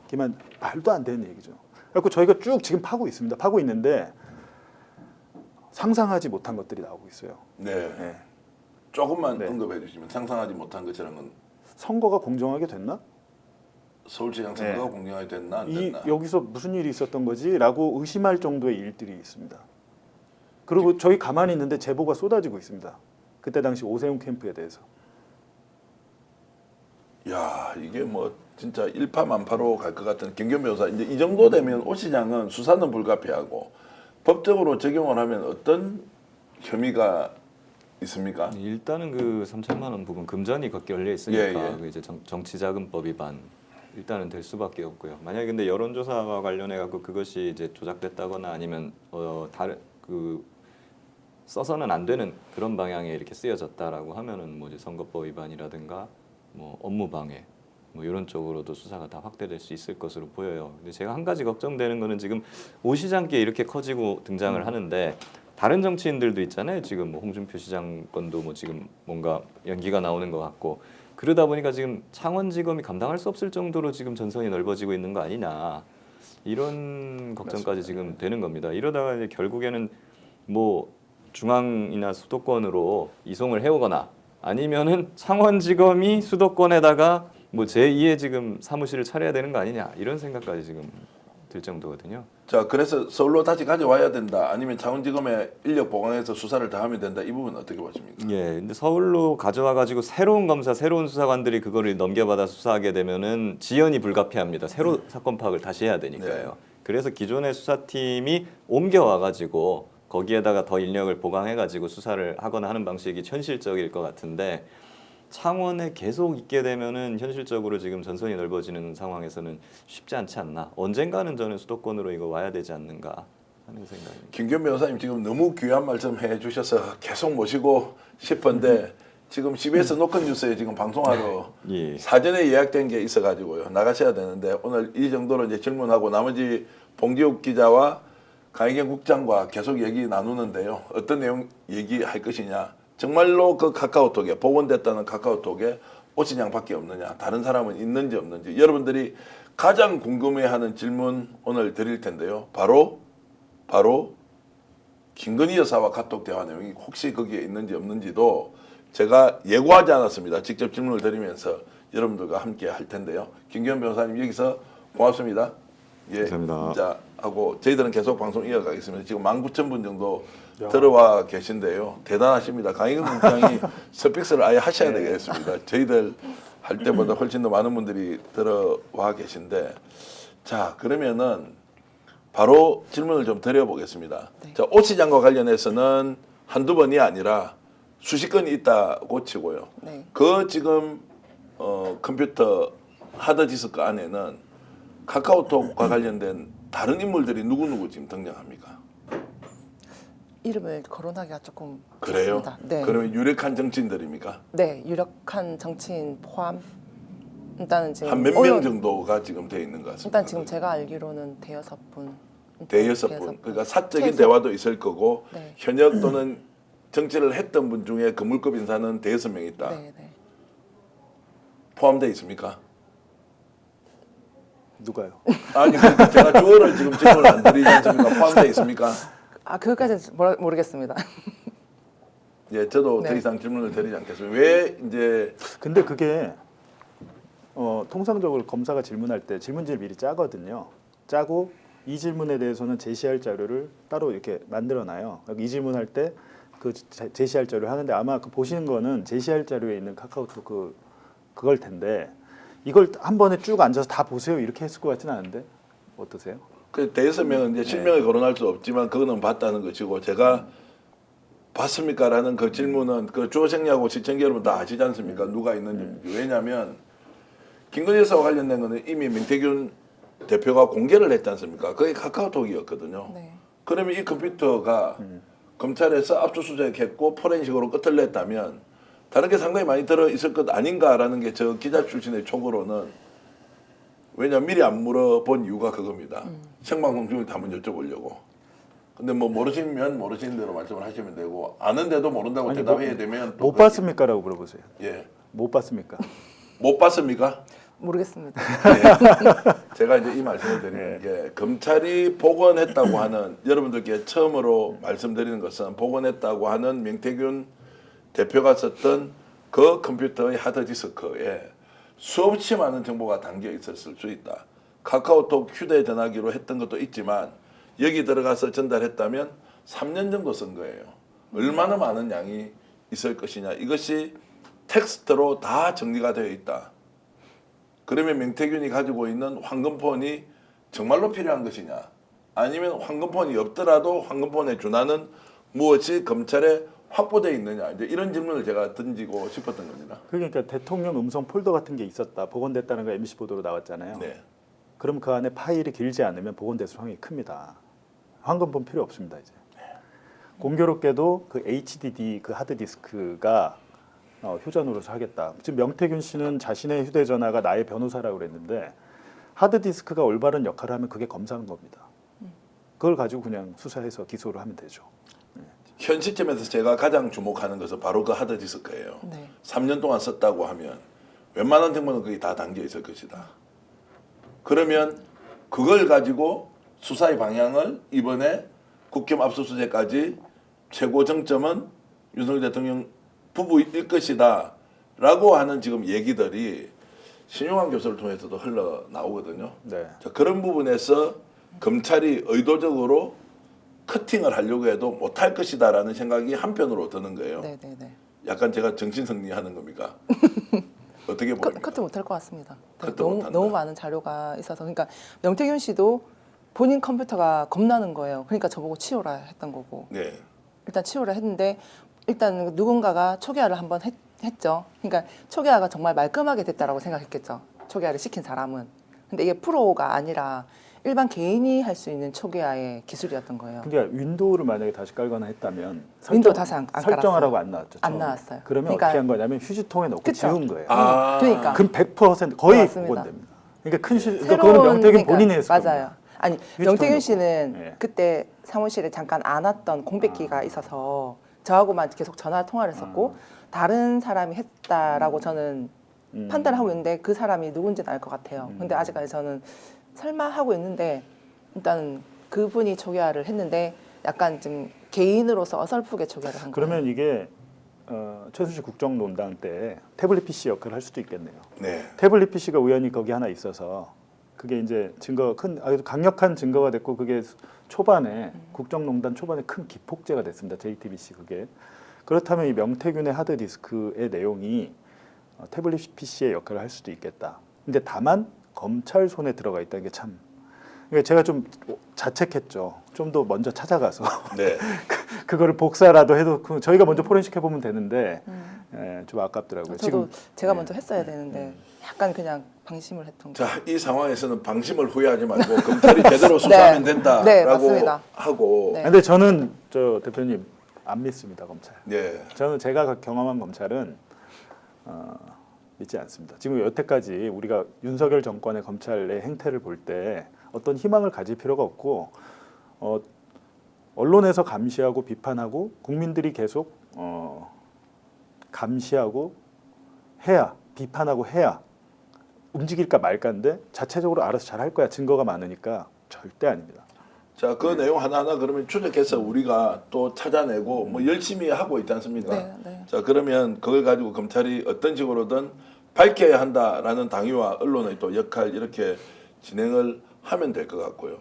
Speaker 2: 말도 안 되는 얘기죠. 그래서 저희가 쭉 지금 파고 있습니다. 파고 있는데 상상하지 못한 것들이 나오고 있어요.
Speaker 1: 네.
Speaker 2: 네.
Speaker 1: 조금만
Speaker 2: 네.
Speaker 1: 언급해 주시면 상상하지 못한 것처럼은
Speaker 2: 선거가 공정하게 됐나?
Speaker 1: 서울시장 선거가
Speaker 2: 네.
Speaker 1: 공정하게 됐나 안 됐나?
Speaker 2: 여기서 무슨 일이 있었던 거지라고 의심할 정도의 일들이 있습니다. 그리고 저희 가만히 있는데 제보가 쏟아지고 있습니다. 그때 당시 오세훈 캠프에 대해서.
Speaker 1: 야, 이게 뭐 진짜 일파만파로 갈 것 같은 김경 변호사. 이제 이 정도 되면 오 시장은 수사는 불가피하고 법적으로 적용을 하면 어떤 혐의가 있습니까?
Speaker 3: 일단은 그 3천만 원 부분 금전이 걸려 있으니까
Speaker 1: 예, 예.
Speaker 3: 그 이제 정치자금법 위반 일단은 될 수밖에 없고요. 만약에 근데 여론조사와 관련해 갖고 그것이 이제 조작됐다거나 아니면 다른 그 써서는 안 되는 그런 방향에 이렇게 쓰여졌다라고 하면은 뭐 이제 선거법 위반이라든가 뭐 업무방해 뭐 이런 쪽으로도 수사가 다 확대될 수 있을 것으로 보여요. 근데 제가 한 가지 걱정되는 거는 지금 오 시장께 이렇게 커지고 등장을 하는데 다른 정치인들도 있잖아요. 지금 뭐 홍준표 시장 건도 뭐 지금 뭔가 연기가 나오는 것 같고 그러다 보니까 지금 창원지검이 감당할 수 없을 정도로 지금 전선이 넓어지고 있는 거 아니냐 이런 걱정까지 지금 되는 겁니다. 이러다가 이제 결국에는 뭐 중앙이나 수도권으로 이송을 해오거나 아니면은 창원지검이 수도권에다가 뭐 제2의 지금 사무실을 차려야 되는 거 아니냐 이런 생각까지 지금 들 정도거든요.
Speaker 1: 자, 그래서 서울로 다시 가져와야 된다. 아니면 창원지검에 인력 보강해서 수사를 더 하면 된다. 이 부분은 어떻게 보십니까?
Speaker 3: 예, 근데 서울로 가져와 가지고 새로운 검사, 새로운 수사관들이 그거를 넘겨받아 수사하게 되면은 지연이 불가피합니다. 새로 사건 파악을 다시 해야 되니까요.
Speaker 1: 네.
Speaker 3: 그래서 기존의 수사팀이 옮겨와 가지고 거기에다가 더 인력을 보강해 가지고 수사를 하거나 하는 방식이 현실적일 것 같은데 창원에 계속 있게 되면은 현실적으로 지금 전선이 넓어지는 상황에서는 쉽지 않지 않나. 언젠가는 저는 수도권으로 이거 와야 되지 않는가 하는 생각입니다.
Speaker 1: 김기현 변호사님 지금 너무 귀한 말씀 해주셔서 계속 모시고 싶은데 지금 CBS 노컷 뉴스에 지금 방송하러
Speaker 3: 예.
Speaker 1: 사전에 예약된 게 있어가지고요 나가셔야 되는데 오늘 이 정도로 이제 질문하고 나머지 봉기욱 기자와 강희경 국장과 계속 얘기 나누는데요. 어떤 내용 얘기할 것이냐. 정말로 그 카카오톡에 복원됐다는 카카오톡에 오신양밖에 없느냐. 다른 사람은 있는지 없는지. 여러분들이 가장 궁금해하는 질문 오늘 드릴 텐데요. 바로 김건희 여사와 카톡 대화 내용이 혹시 거기에 있는지 없는지도 제가 예고하지 않았습니다. 직접 질문을 드리면서 여러분들과 함께 할 텐데요. 김기현 변호사님 여기서 고맙습니다. 예,
Speaker 3: 감사합니다.
Speaker 1: 자 하고 저희들은 계속 방송 이어가겠습니다. 지금 19,000분 정도 들어와 계신데요. 대단하십니다. 강희경 국장이 스픽스를 아예 하셔야 되겠습니다. 저희들 할 때보다 훨씬 더 많은 분들이 들어와 계신데 자 그러면은 바로 질문을 좀 드려보겠습니다.
Speaker 4: 네.
Speaker 1: 자, 오 시장과 관련해서는 한두 번이 아니라 수십 건이 있다고 치고요.
Speaker 4: 네.
Speaker 1: 그 지금 컴퓨터 하드디스크 안에는 카카오톡과 관련된 다른 인물들이 누구 지금 등장합니까?
Speaker 4: 이름을 거론하기가 조금
Speaker 1: 그래요?
Speaker 4: 그렇습니다. 네.
Speaker 1: 그러면 유력한 정치인들입니까?
Speaker 4: 네, 유력한 정치인 포함 일단은 지금
Speaker 1: 한 몇 명 정도가 지금 돼 있는 것 같습니다.
Speaker 4: 일단 지금 제가 알기로는 대여섯 분.
Speaker 1: 대여섯 분. 그러니까 사적인
Speaker 4: 최소.
Speaker 1: 대화도 있을 거고
Speaker 4: 네.
Speaker 1: 현역 또는 정치를 했던 분 중에 그물급 인사는 대여섯 명 있다.
Speaker 4: 네, 네.
Speaker 1: 포함되어 있습니까?
Speaker 2: 누가요?
Speaker 1: 아니 그러니까 제가 주어를 지금 질문을 안 드리지 않습니까? 포함되어 있습니까?
Speaker 4: 아, 그것까지는 모르겠습니다.
Speaker 1: 예, 저도 더
Speaker 4: 네.
Speaker 1: 이상 질문을 드리지 않겠습니다. 왜 이제
Speaker 2: 근데 그게 통상적으로 검사가 질문할 때 질문지를 미리 짜거든요. 짜고 이 질문에 대해서는 제시할 자료를 따로 이렇게 만들어놔요. 이 질문할 때 그 제시할 자료를 하는데 아마 그 보시는 거는 제시할 자료에 있는 카카오톡 그걸 텐데 이걸 한 번에 쭉 앉아서 다 보세요 이렇게 했을 것 같지는 않은데 어떠세요?
Speaker 1: 그 대여섯 명은 이제 실명을 거론할 수 없지만 그거는 봤다는 것이고 제가 봤습니까라는 그 질문은 그 주어생리하고 시청자 여러분 다 아시지 않습니까? 누가 있는지. 왜냐하면 김건희 여사와 관련된 거는 이미 민태균 대표가 공개를 했지 않습니까? 그게 카카오톡이었거든요.
Speaker 4: 네.
Speaker 1: 그러면 이 컴퓨터가 검찰에서 압수수색했고 포렌식으로 끝을 냈다면 다른 게 상당히 많이 들어 있을 것 아닌가라는 게 저 기자 출신의 촉으로는 왜냐면 미리 안 물어본 이유가 그겁니다. 생방송 중에 한번 여쭤보려고. 근데 뭐 모르시면 모르시는 대로 말씀을 하시면 되고 아는데도 모른다고
Speaker 2: 아니,
Speaker 1: 대답해야 되면 또
Speaker 2: 못 봤습니까라고 물어보세요.
Speaker 1: 예.
Speaker 2: 못 봤습니까?
Speaker 1: 못 봤습니까?
Speaker 4: 모르겠습니다.
Speaker 1: 네. 제가 이제 이 말씀을 드리는 게 검찰이 복원했다고 하는 여러분들께 처음으로 말씀드리는 것은 복원했다고 하는 명태균 대표가 썼던 그 컴퓨터의 하드디스크에 수없이 많은 정보가 담겨 있었을 수 있다. 카카오톡 휴대전화기로 했던 것도 있지만 여기 들어가서 전달했다면 3년 정도 쓴 거예요. 얼마나 많은 양이 있을 것이냐. 이것이 텍스트로 다 정리가 되어 있다. 그러면 명태균이 가지고 있는 황금폰이 정말로 필요한 것이냐. 아니면 황금폰이 없더라도 황금폰에 준하는 무엇이 검찰에 확보되어 있느냐. 이제 이런 질문을 제가 던지고 싶었던 겁니다.
Speaker 2: 그러니까 대통령 음성 폴더 같은 게 있었다. 복원됐다는 거 MBC 보도로 나왔잖아요.
Speaker 1: 네.
Speaker 2: 그럼 그 안에 파일이 길지 않으면 복원될 확률이 큽니다. 황금폰 필요 없습니다 이제. 공교롭게도 그 HDD 그 하드디스크가 휴전으로서 하겠다. 지금 명태균 씨는 자신의 휴대전화가 나의 변호사라고 그랬는데 하드디스크가 올바른 역할을 하면 그게 검사한 겁니다. 그걸 가지고 그냥 수사해서 기소를 하면 되죠.
Speaker 1: 현 시점에서 제가 가장 주목하는 것은 바로 그 하드디스크예요.
Speaker 4: 네.
Speaker 1: 3년 동안 썼다고 하면 웬만한 정보는 거기 다 담겨 있을 것이다. 그러면 그걸 가지고 수사의 방향을 이번에 국힘 압수수색까지 최고 정점은 윤석열 대통령 부부일 것이다 라고 하는 지금 얘기들이 신용환 교수를 통해서도 흘러나오거든요.
Speaker 2: 네.
Speaker 1: 자, 그런 부분에서 검찰이 의도적으로 커팅을 하려고 해도 못할 것이다 라는 생각이 한편으로 드는 거예요.
Speaker 4: 네, 네, 네.
Speaker 1: 약간 제가 정신승리하는 겁니까? 어떻게 보입니까?
Speaker 4: 커트 못할 것 같습니다. 네,
Speaker 1: 커트 못한다.
Speaker 4: 너무 많은 자료가 있어서 그러니까 명태균 씨도 본인 컴퓨터가 겁나는 거예요. 그러니까 저보고 치우라 했던 거고
Speaker 1: 네.
Speaker 4: 일단 치우라 했는데 일단 누군가가 초기화를 한번 했죠. 그러니까 초기화가 정말 말끔하게 됐다라고 생각했겠죠. 초기화를 시킨 사람은. 근데 이게 프로가 아니라 일반 개인이 할 수 있는 초기화의 기술이었던 거예요.
Speaker 2: 그러니까 윈도우를 만약에 다시 깔거나 했다면
Speaker 4: 윈도우 다시 안
Speaker 2: 설정하라고 안 나왔죠.
Speaker 4: 안
Speaker 2: 처음에.
Speaker 4: 나왔어요.
Speaker 2: 그러면
Speaker 4: 그러니까-
Speaker 2: 어떻게 한 거냐면 휴지통에 넣고
Speaker 4: 그쵸.
Speaker 2: 지운 거예요.
Speaker 4: 그러니까
Speaker 2: 그럼 100% 거의
Speaker 4: 맞습니다.
Speaker 2: 복원됩니다. 그러니까 큰
Speaker 4: 새로운-
Speaker 2: 그거는 명태균
Speaker 4: 그러니까
Speaker 2: 본인이 했을
Speaker 4: 맞아요.
Speaker 2: 겁니다.
Speaker 4: 아니
Speaker 2: 휴지통
Speaker 4: 명태균
Speaker 2: 넣고.
Speaker 4: 씨는
Speaker 2: 예.
Speaker 4: 그때 사무실에 잠깐 안 왔던 공백기가 있어서 저하고만 계속 전화 통화를 했었고 다른 사람이 했다라고 저는 판단을 하고 있는데 그 사람이 누군지는 알 것 같아요. 근데 아직까지 저는 설마 하고 있는데 일단 그분이 초기화를 했는데 약간 좀 개인으로서 어설프게 초기화를 한 거예요.
Speaker 2: 그러면 이게 최순실 국정농단 때 태블릿 PC 역할을 할 수도 있겠네요.
Speaker 1: 네.
Speaker 2: 태블릿 PC가 우연히 거기 하나 있어서 그게 이제 증거 아주 강력한 증거가 됐고 그게 초반에 국정농단 초반에 큰 기폭제가 됐습니다. JTBC 그게. 그렇다면 이 명태균의 하드디스크의 내용이 태블릿 PC의 역할을 할 수도 있겠다. 근데 다만 검찰 손에 들어가 있다는 게 참. 그러니까 제가 좀 자책했죠. 좀 더 먼저 찾아가서
Speaker 1: 네.
Speaker 2: 그거를 복사라도 해도 저희가 먼저 포렌식 해보면 되는데 좀 아깝더라고요.
Speaker 4: 저도 제가
Speaker 2: 네.
Speaker 4: 먼저 했어야 되는데 약간 그냥 방심을 했던 거예요.
Speaker 1: 자, 이 상황에서는 방심을 후회하지 말고 검찰이 제대로 수사하면
Speaker 4: 네.
Speaker 1: 된다라고
Speaker 4: 네, 맞습니다.
Speaker 1: 하고
Speaker 4: 네.
Speaker 2: 근데 저는 저 대표님 안 믿습니다 검찰.
Speaker 1: 네.
Speaker 2: 저는 제가 경험한 검찰은 믿지 않습니다. 지금 여태까지 우리가 윤석열 정권의 검찰의 행태를 볼 때 어떤 희망을 가질 필요가 없고 언론에서 감시하고 비판하고 국민들이 계속 감시하고 해야 비판하고 해야 움직일까 말까인데 자체적으로 알아서 잘할 거야 증거가 많으니까 절대 아닙니다.
Speaker 1: 자, 그 내용 하나하나 그러면 추적해서 우리가 또 찾아내고 뭐 열심히 하고 있지 않습니까?
Speaker 4: 네, 네.
Speaker 1: 자, 그러면 그걸 가지고 검찰이 어떤 식으로든 밝혀야 한다라는 당위와 언론의 또 역할 이렇게 진행을 하면 될 것 같고요.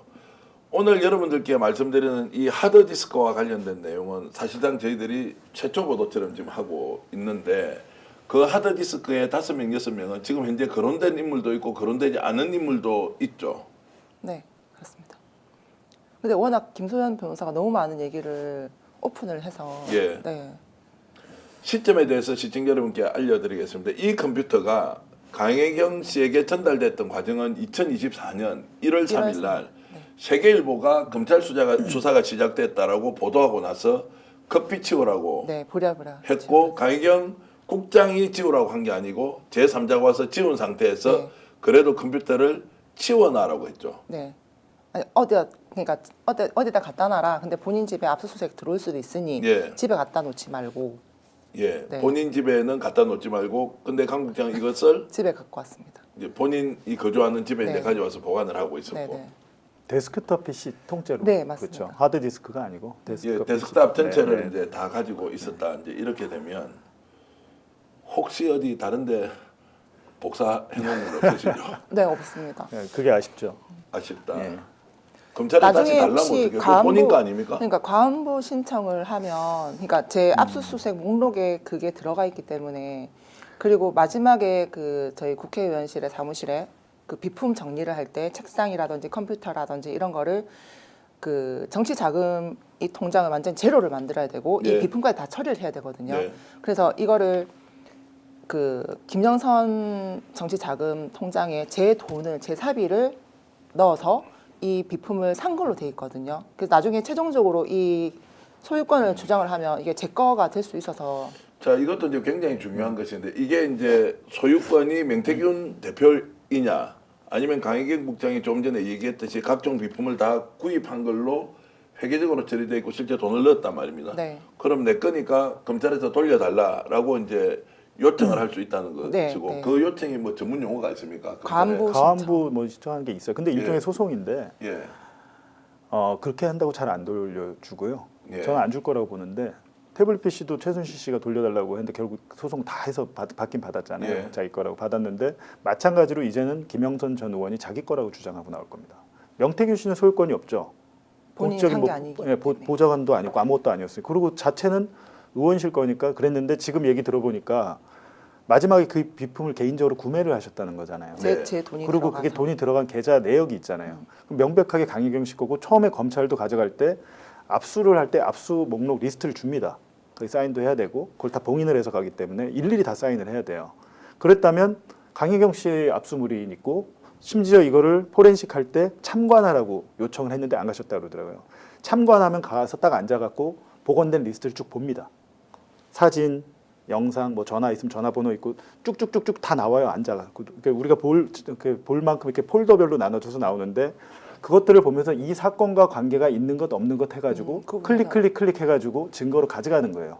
Speaker 1: 오늘 여러분들께 말씀드리는 이 하드디스크와 관련된 내용은 사실상 저희들이 최초 보도처럼 지금 하고 있는데 그 하드디스크에 5명, 6명은 지금 현재 거론된 인물도 있고 거론되지 않은 인물도 있죠.
Speaker 4: 네, 그렇습니다. 근데 워낙 김소연 변호사가 너무 많은 얘기를 오픈을 해서
Speaker 1: 예.
Speaker 4: 네.
Speaker 1: 시점에 대해서 시청자 여러분께 알려드리겠습니다. 이 컴퓨터가 강혜경 씨에게 전달됐던 과정은 2024년 1월 3일 날 세계일보가 검찰 수사가 시작됐다라고 보도하고 나서 급히 치우라고
Speaker 4: 네, 보랴보랴
Speaker 1: 했고 강혜경 국장이 지우라고 한 게 아니고 제3자가 와서 지운 상태에서
Speaker 4: 네.
Speaker 1: 그래도 컴퓨터를 치워놔라고 했죠.
Speaker 4: 네. 아니, 어디다 갖다 놔라. 근데 본인 집에 압수수색 들어올 수도 있으니
Speaker 1: 예.
Speaker 4: 집에 갖다 놓지 말고
Speaker 1: 예,
Speaker 4: 네.
Speaker 1: 본인 집에는 갖다 놓지 말고 근데 강 국장 이것을
Speaker 4: 집에 갖고 왔습니다.
Speaker 1: 이제 본인이 거주하는 집에
Speaker 4: 네.
Speaker 1: 이제 가져와서 보관을 하고 있었고
Speaker 4: 네, 네.
Speaker 2: 데스크톱 PC 통째로.
Speaker 4: 네, 맞습니다.
Speaker 2: 그렇죠. 하드디스크가 아니고
Speaker 1: 예,
Speaker 2: 데스크톱,
Speaker 1: 데스크탑
Speaker 2: PC.
Speaker 1: 전체를
Speaker 2: 네, 네.
Speaker 1: 이제 다 가지고 있었다. 이제 이렇게 되면 혹시 어디 다른데 복사해 놓은 거 없으시죠?
Speaker 4: 네, 없습니다.
Speaker 2: 네, 그게 아쉽죠.
Speaker 1: 아쉽다.
Speaker 2: 예.
Speaker 1: 검찰에 다시
Speaker 4: 나중에
Speaker 1: 달라면
Speaker 4: 혹시
Speaker 1: 어떻게? 그거 본인 거 아닙니까?
Speaker 4: 그러니까 과안부 신청을 하면, 그러니까 제 압수수색 목록에 그게 들어가 있기 때문에 그리고 마지막에 그 저희 국회의원실의 사무실에 그 비품 정리를 할 때 책상이라든지 컴퓨터라든지 이런 거를 그 정치 자금 이 통장을 완전 제로를 만들어야 되고
Speaker 1: 예.
Speaker 4: 이 비품까지 다 처리를 해야 되거든요.
Speaker 1: 네.
Speaker 4: 그래서 이거를 그 김영선 정치 자금 통장에 제 돈을 제 사비를 넣어서 이 비품을 산 걸로 돼 있거든요. 그래서 나중에 최종적으로 이 소유권을 주장을 하면 이게 제 거가 될 수 있어서
Speaker 1: 자, 이것도 이제 굉장히 중요한 것인데 이게 이제 소유권이 명태균 대표이냐 아니면 강혜경 국장이 좀 전에 얘기했듯이 각종 비품을 다 구입한 걸로 회계적으로 처리돼 있고 실제 돈을 넣었단 말입니다.
Speaker 4: 네.
Speaker 1: 그럼 내 거니까 검찰에서 돌려달라라고 이제 요청을 할 수 있다는 것이고
Speaker 4: 네.
Speaker 1: 그 요청이 뭐 전문 용어가 있습니까?
Speaker 4: 과안부
Speaker 2: 가안부 뭐 신청하는 게 있어요. 근데 일종의
Speaker 1: 예.
Speaker 2: 소송인데
Speaker 1: 예.
Speaker 2: 그렇게 한다고 잘 안 돌려주고요.
Speaker 1: 예.
Speaker 2: 저는 안 줄 거라고 보는데 태블릿 PC도 최순실 씨가 돌려달라고 했는데 결국 소송 다 해서 받긴 받았잖아요.
Speaker 1: 예.
Speaker 2: 자기 거라고 받았는데 마찬가지로 이제는 김영선 전 의원이 자기 거라고 주장하고 나올 겁니다. 명태균 씨는 소유권이 없죠.
Speaker 4: 본인이
Speaker 2: 법적인
Speaker 4: 산 게 아니기 때문에.
Speaker 2: 보좌관도 아니고 아무것도 아니었어요. 그리고 자체는 의원실 거니까 그랬는데 지금 얘기 들어보니까 마지막에 그 비품을 개인적으로 구매를 하셨다는 거잖아요.
Speaker 1: 네.
Speaker 4: 제 돈이
Speaker 2: 그리고
Speaker 4: 들어가서.
Speaker 2: 그게 돈이 들어간 계좌 내역이 있잖아요. 그럼 명백하게 강혜경 씨 거고 처음에 검찰도 가져갈 때 압수를 할 때 압수 목록 리스트를 줍니다. 그 사인도 해야 되고 그걸 다 봉인을 해서 가기 때문에 일일이 다 사인을 해야 돼요. 그랬다면 강혜경 씨 압수물이 있고 심지어 이거를 포렌식 할 때 참관하라고 요청을 했는데 안 가셨다고 그러더라고요. 참관하면 가서 딱 앉아갖고 복원된 리스트를 쭉 봅니다. 사진, 영상, 뭐 전화 있으면 전화번호 있고 쭉쭉쭉쭉 다 나와요. 앉아갖고 그러니까 우리가 볼 만큼 이렇게 폴더별로 나눠져서 나오는데 그것들을 보면서 이 사건과 관계가 있는 것 없는 것 해가지고 클릭 해가지고 증거로 가져가는 거예요.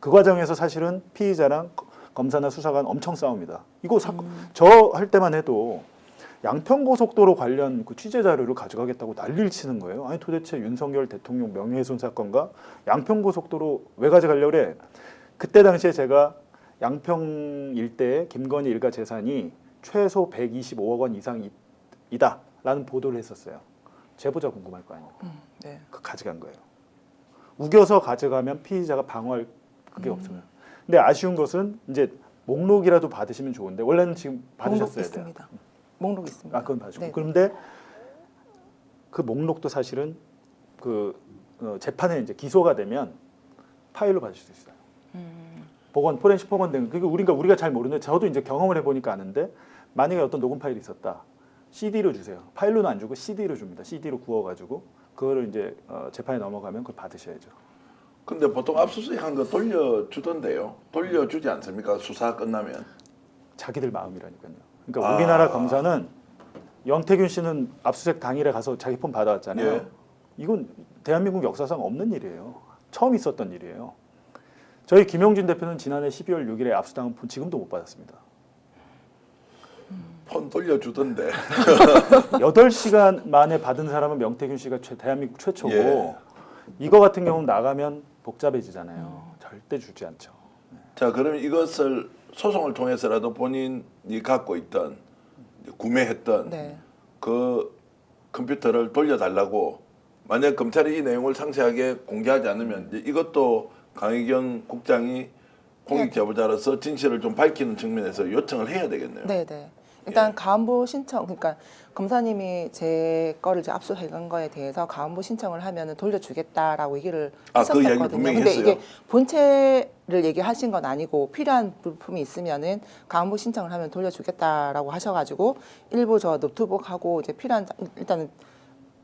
Speaker 2: 그 과정에서 사실은 피의자랑 검사나 수사관 엄청 싸웁니다. 이거 저 할 때만 해도 양평고속도로 관련 그 취재 자료를 가져가겠다고 난리를 치는 거예요. 아니 도대체 윤석열 대통령 명예훼손 사건과 양평고속도로 왜 가져가려고 그래? 그때 당시에 제가 양평 일대의 김건희 일가 재산이 최소 125억 원 이상이다라는 보도를 했었어요. 제보자 궁금할 거 아닙니까?
Speaker 4: 네.
Speaker 2: 그 가져간 거예요. 우겨서 가져가면 피의자가 방어할 그게 없으면. 근데 아쉬운 것은 이제 목록이라도 받으시면 좋은데 원래는 지금 받으셨어야
Speaker 4: 목록
Speaker 2: 돼요.
Speaker 4: 있습니다. 목록 있습니다.
Speaker 2: 아, 그건 받으시고.
Speaker 4: 네.
Speaker 2: 그런데 그 목록도 사실은 그 재판에 이제 기소가 되면 파일로 받을 수 있어요. 복원, 포렌식 복원된. 그러니까 우리가 잘 모르는데 저도 이제 경험을 해보니까 아는데 만약에 어떤 녹음 파일이 있었다. CD로 주세요. 파일로는 안 주고 CD로 줍니다. CD로 구워가지고 그거를 이제 재판에 넘어가면 그걸 받으셔야죠.
Speaker 1: 근데 보통 압수수색한 거 돌려주던데요. 돌려주지 않습니까? 수사 끝나면.
Speaker 2: 자기들 마음이라니까요. 그러니까 우리나라 검사는 영태균 씨는 압수수색 당일에 가서 자기 폰 받아왔잖아요.
Speaker 1: 예.
Speaker 2: 이건 대한민국 역사상 없는 일이에요. 처음 있었던 일이에요. 저희 김용진 대표는 지난해 12월 6일에 압수당한 폰 지금도 못 받았습니다.
Speaker 1: 폰 돌려주던데.
Speaker 2: 8시간 만에 받은 사람은 명태균 씨가 대한민국 최초고
Speaker 1: 예.
Speaker 2: 이거 같은 경우는 나가면 복잡해지잖아요. 절대 주지 않죠.
Speaker 1: 자, 그러면 이것을 소송을 통해서라도 본인이 갖고 있던 구매했던
Speaker 4: 네.
Speaker 1: 그 컴퓨터를 돌려달라고 만약 검찰이 이 내용을 상세하게 공개하지 않으면 이제 이것도 강혜경 국장이 공익 제보자로서 진실을 좀 밝히는 측면에서 요청을 해야 되겠네요.
Speaker 4: 네, 네. 일단
Speaker 1: 예.
Speaker 4: 가안부 신청, 그러니까 검사님이 제 거를 이제 압수한 거에 대해서 가안부 신청을 하면은 돌려주겠다라고 얘기를
Speaker 1: 그
Speaker 4: 하셨었거든요.
Speaker 1: 이야기를 분명히
Speaker 4: 근데
Speaker 1: 했어요.
Speaker 4: 이게 본체를 얘기하신 건 아니고 필요한 부품이 있으면은 가안부 신청을 하면 돌려주겠다라고 하셔가지고 일부 저 노트북하고 이제 필요한 일단은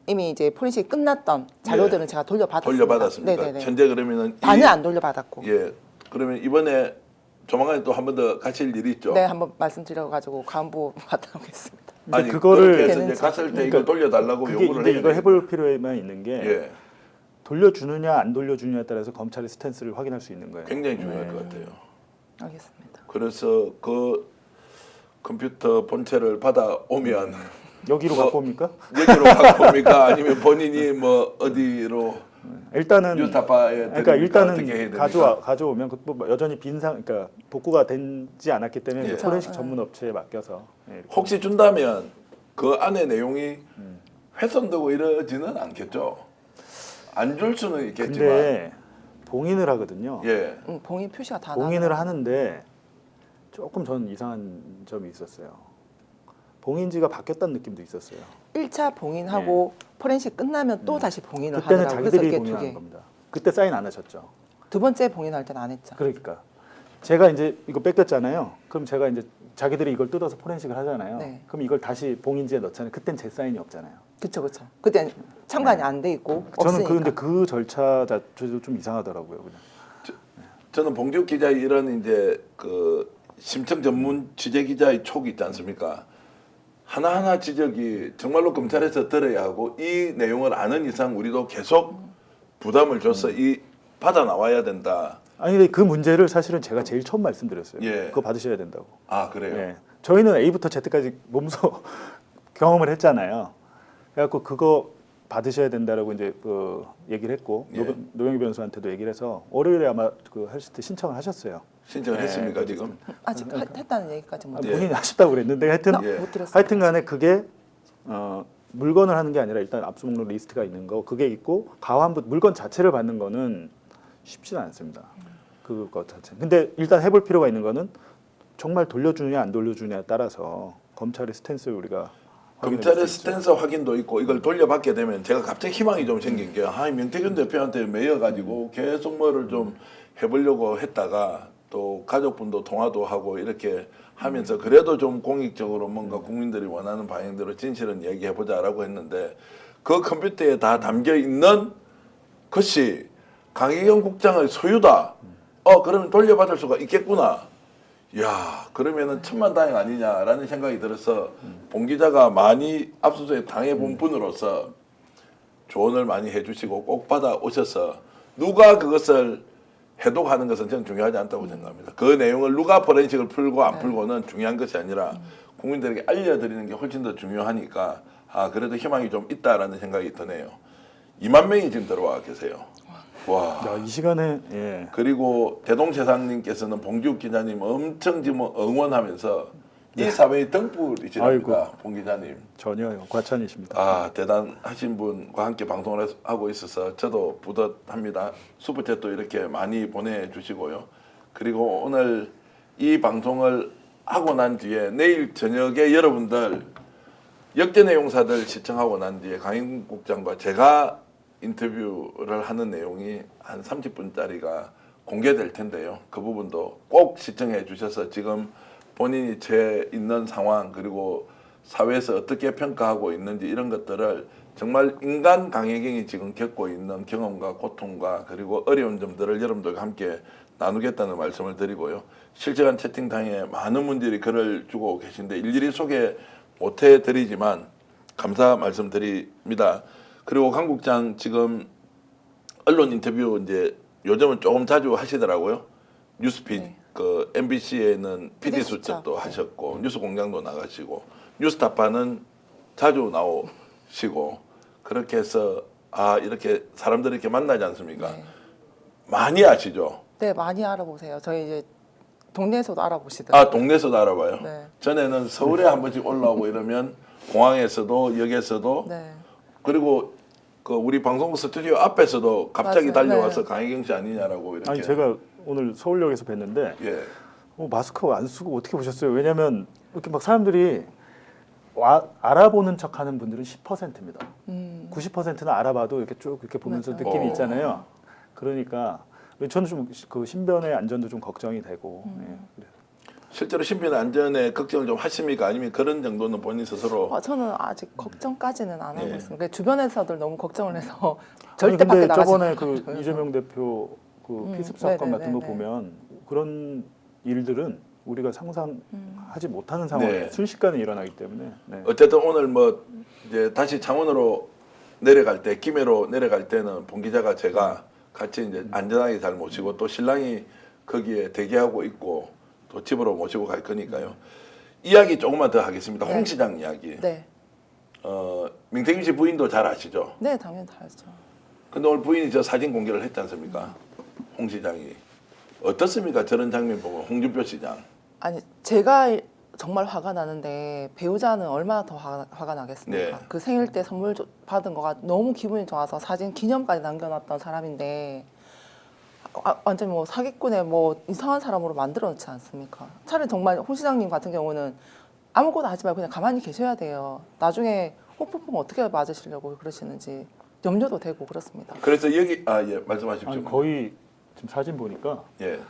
Speaker 4: 이미 이제 포렌식이 끝났던 자료들은 제가 돌려받았습니다.
Speaker 1: 돌려받았습니까?
Speaker 4: 네네네.
Speaker 1: 현재 그러면은
Speaker 4: 반은 안 돌려받았고.
Speaker 1: 예. 그러면 이번에 조만간에 또 한 번 더 가실 일이 있죠.
Speaker 4: 네, 한번 말씀드려가지고 가안부 갔다 오겠습니다.
Speaker 2: 근데
Speaker 1: 아니
Speaker 2: 그거를
Speaker 1: 그렇게 해서 이제
Speaker 4: 되는지.
Speaker 1: 갔을 때
Speaker 2: 그러니까
Speaker 1: 이걸 돌려달라고
Speaker 2: 그게
Speaker 1: 요구를
Speaker 2: 근데
Speaker 1: 해야
Speaker 2: 이걸
Speaker 1: 돼요.
Speaker 2: 해볼 필요만 있는 게
Speaker 1: 예.
Speaker 2: 돌려주느냐 안 돌려주느냐에 따라서 검찰의 스탠스를 확인할 수 있는 거예요.
Speaker 1: 굉장히 중요할
Speaker 2: 네.
Speaker 1: 것 같아요.
Speaker 4: 알겠습니다.
Speaker 1: 그래서 그 컴퓨터 본체를 받아오면
Speaker 2: 여기로 갖고 옵니까?
Speaker 1: 여기로 갖고 옵니까? 아니면 본인이 뭐 어디로
Speaker 2: 일단은
Speaker 1: 유타파에
Speaker 2: 그러니까 일단은
Speaker 1: 어떻게 해야 됩니까?
Speaker 2: 가져오면 뭐 여전히 그러니까 복구가 되지 않았기 때문에
Speaker 1: 예.
Speaker 2: 이제 포렌식
Speaker 4: 그렇죠.
Speaker 2: 전문 업체에 맡겨서 예, 이렇게.
Speaker 1: 혹시 준다면 그 안에 내용이 훼손되고 이러지는 않겠죠? 안 줄 수는 있겠지만
Speaker 2: 근데 봉인을 하거든요.
Speaker 1: 예.
Speaker 4: 봉인 표시가 다
Speaker 2: 봉인을
Speaker 4: 나와요.
Speaker 2: 하는데 조금 저는 이상한 점이 있었어요. 봉인지가 바뀌었다는 느낌도 있었어요.
Speaker 4: 1차 봉인하고 포렌식 끝나면 또 다시 봉인을
Speaker 2: 네. 그때는
Speaker 4: 하더라고요. 그래서
Speaker 2: 자기들이
Speaker 4: 이게
Speaker 2: 봉인하는 겁니다. 그때 사인 안 하셨죠?
Speaker 4: 두 번째 봉인할 때는 안 했죠.
Speaker 2: 그러니까 제가 이제 이거 뺏겼잖아요. 그럼 제가 이제 자기들이 이걸 뜯어서 포렌식을 하잖아요.
Speaker 4: 네.
Speaker 2: 그럼 이걸 다시 봉인지에 넣잖아요. 그땐 제 사인이 없잖아요.
Speaker 4: 그렇죠, 그렇죠. 그때 참관이 안 돼 있고
Speaker 2: 저는
Speaker 4: 없으니까.
Speaker 2: 근데 그 절차 자체도 좀 이상하더라고요. 그냥.
Speaker 1: 저는 봉지욱 기자의 이런 이제 그 심층 전문 취재 기자의 촉이 있지 않습니까? 하나하나 지적이 정말로 검찰에서 들어야 하고 이 내용을 아는 이상 우리도 계속 부담을 줘서 이 받아 나와야 된다.
Speaker 2: 아니 근데 그 문제를 사실은 제가 제일 처음 말씀드렸어요.
Speaker 1: 예.
Speaker 2: 그거 받으셔야 된다고.
Speaker 1: 아 그래요?
Speaker 2: 예. 저희는 A부터 Z까지 몸소 경험을 했잖아요. 그래갖고 그거 받으셔야 된다라고 이제 그 얘기를 했고
Speaker 1: 예.
Speaker 2: 노영희 변호사한테도 얘기를 해서 월요일에 아마 그 하실 때 신청을 하셨어요.
Speaker 1: 신청을
Speaker 2: 네.
Speaker 1: 했습니까 지금?
Speaker 4: 아직 했다는 얘기까지 못
Speaker 2: 아,
Speaker 1: 예.
Speaker 2: 본인이 하셨다고 그랬는데 하여튼
Speaker 1: 예.
Speaker 4: 못 들었어요.
Speaker 2: 하여튼간에 그게 물건을 하는 게 아니라 일단 압수목록 리스트가 있는 거 그게 있고 가환부 물건 자체를 받는 거는 쉽지는 않습니다. 그것 자체. 근데 일단 해볼 필요가 있는 거는 정말 돌려주느냐 안 돌려주느냐에 따라서 검찰의 스탠스를 우리가 확인해
Speaker 1: 검찰의
Speaker 2: 볼수 있죠.
Speaker 1: 스탠스 확인도 있고 이걸 돌려받게 되면 제가 갑자기 희망이 좀 생긴 게 명태균 대표한테 매여가지고 계속 뭐를 좀 해보려고 했다가 또 가족분도 통화도 하고 이렇게 하면서 그래도 좀 공익적으로 뭔가 국민들이 원하는 방향대로 진실은 얘기해보자라고 했는데 그 컴퓨터에 다 담겨 있는 것이 강희경 국장의 소유다. 그러면 돌려받을 수가 있겠구나. 야, 그러면은 천만다행 아니냐라는 생각이 들어서 봉 기자가 많이 압수수색 당해본 분으로서 조언을 많이 해주시고 꼭 받아오셔서 누가 그것을 해독하는 것은 저는 중요하지 않다고 생각합니다. 그 내용을 누가 포렌식을 풀고 안 풀고는 중요한 것이 아니라 국민들에게 알려드리는 게 훨씬 더 중요하니까 그래도 희망이 좀 있다라는 생각이 드네요. 2만 명이 지금 들어와 계세요. 와.
Speaker 2: 야, 이 시간에 예.
Speaker 1: 그리고 대동세상님께서는 봉지욱 기자님 엄청 지금 응원하면서 이 사회의 등불이시랍니다.
Speaker 2: 아이고.
Speaker 1: 봉 기자님.
Speaker 2: 전혀요. 과찬이십니다.
Speaker 1: 대단하신 분과 함께 방송을 하고 있어서 저도 뿌듯합니다. 슈퍼챗도 이렇게 많이 보내주시고요. 그리고 오늘 이 방송을 하고 난 뒤에 내일 저녁에 여러분들 역전의 용사들 시청하고 난 뒤에 강인 국장과 제가 인터뷰를 하는 내용이 한 30분짜리가 공개될 텐데요. 그 부분도 꼭 시청해 주셔서 지금 본인이 처해 있는 상황 그리고 사회에서 어떻게 평가하고 있는지 이런 것들을 정말 인간 강혜경이 지금 겪고 있는 경험과 고통과 그리고 어려운 점들을 여러분들과 함께 나누겠다는 말씀을 드리고요. 실시간 채팅창에 많은 분들이 글을 주고 계신데 일일이 소개 못해 드리지만 감사 말씀드립니다. 그리고 강 국장 지금 언론 인터뷰 이제 요즘은 조금 자주 하시더라고요. 뉴스핏
Speaker 4: 네.
Speaker 1: 그 MBC에는 PD 수첩도 하셨고 뉴스공장도 나가시고 뉴스타파는 자주 나오시고 그렇게 해서 이렇게 사람들이 이렇게 만나지 않습니까?
Speaker 4: 네.
Speaker 1: 많이 아시죠?
Speaker 4: 네, 많이 알아보세요. 저희 이제 동네에서도 알아보시더라고요.
Speaker 1: 동네에서도 알아봐요.
Speaker 4: 네.
Speaker 1: 전에는 서울에 한 번씩 올라오고 이러면 공항에서도 역에서도
Speaker 4: 네.
Speaker 1: 그리고 그 우리 방송 스튜디오 앞에서도 갑자기
Speaker 4: 맞아요.
Speaker 1: 달려와서
Speaker 4: 네.
Speaker 1: 강혜경 씨 아니냐라고 이렇게.
Speaker 2: 아니 제가 오늘 서울역에서 뵀는데
Speaker 1: 예.
Speaker 2: 마스크 안 쓰고 어떻게 보셨어요? 왜냐하면 이렇게 막 사람들이 알아보는 척하는 분들은 10%입니다. 90%는 알아봐도 이렇게 쭉 이렇게 보면서
Speaker 4: 맞아요.
Speaker 2: 느낌이 있잖아요. 그러니까 저는 좀 그 신변의 안전도 좀 걱정이 되고. 예.
Speaker 1: 실제로 신변 안전에 걱정을 좀 하십니까? 아니면 그런 정도는 본인 스스로
Speaker 4: 저는 아직 걱정까지는 안 하고
Speaker 1: 예.
Speaker 4: 있습니다. 주변에서들 너무 걱정을 해서
Speaker 2: 아니,
Speaker 4: 절대 밖에
Speaker 2: 근데
Speaker 4: 나가지
Speaker 2: 저번에
Speaker 4: 말라고
Speaker 2: 그
Speaker 4: 해서.
Speaker 2: 이재명 대표 그 피습 사건 같은 거
Speaker 4: 네네네네.
Speaker 2: 보면 그런 일들은 우리가 상상하지 못하는 상황에
Speaker 1: 네.
Speaker 2: 순식간에 일어나기 때문에. 네.
Speaker 1: 어쨌든 오늘 뭐 이제 다시 창원으로 내려갈 때 김해로 내려갈 때는 봉 기자가 제가 같이 이제 안전하게 잘 모시고 또 신랑이 거기에 대기하고 있고 또 집으로 모시고 갈 거니까요. 이야기 조금만 더 하겠습니다.
Speaker 4: 네.
Speaker 1: 홍 시장 이야기.
Speaker 4: 네,
Speaker 1: 민태균 씨 부인도 잘 아시죠?
Speaker 4: 네, 당연히 다르죠.
Speaker 1: 근데 오늘 부인이 저 사진 공개를 했지 않습니까? 홍 시장이. 어떻습니까? 저런 장면 보고 홍준표 시장.
Speaker 4: 아니 제가 정말 화가 나는데 배우자는 얼마나 더 화가 나겠습니까?
Speaker 1: 네.
Speaker 4: 그 생일 때 선물 받은 거가 너무 기분이 좋아서 사진 기념까지 남겨놨던 사람인데 완전 뭐 사기꾼의 뭐 이상한 사람으로 만들어 놓지 않습니까? 차라리 정말 홍 시장님 같은 경우는 아무것도 하지 말고 그냥 가만히 계셔야 돼요. 나중에 혹폭풍 어떻게 맞으시려고 그러시는지 염려도 되고 그렇습니다.
Speaker 1: 그래서 여기 예 말씀하십시오.
Speaker 2: 아니, 거의 지금 사진 보니까
Speaker 1: 예.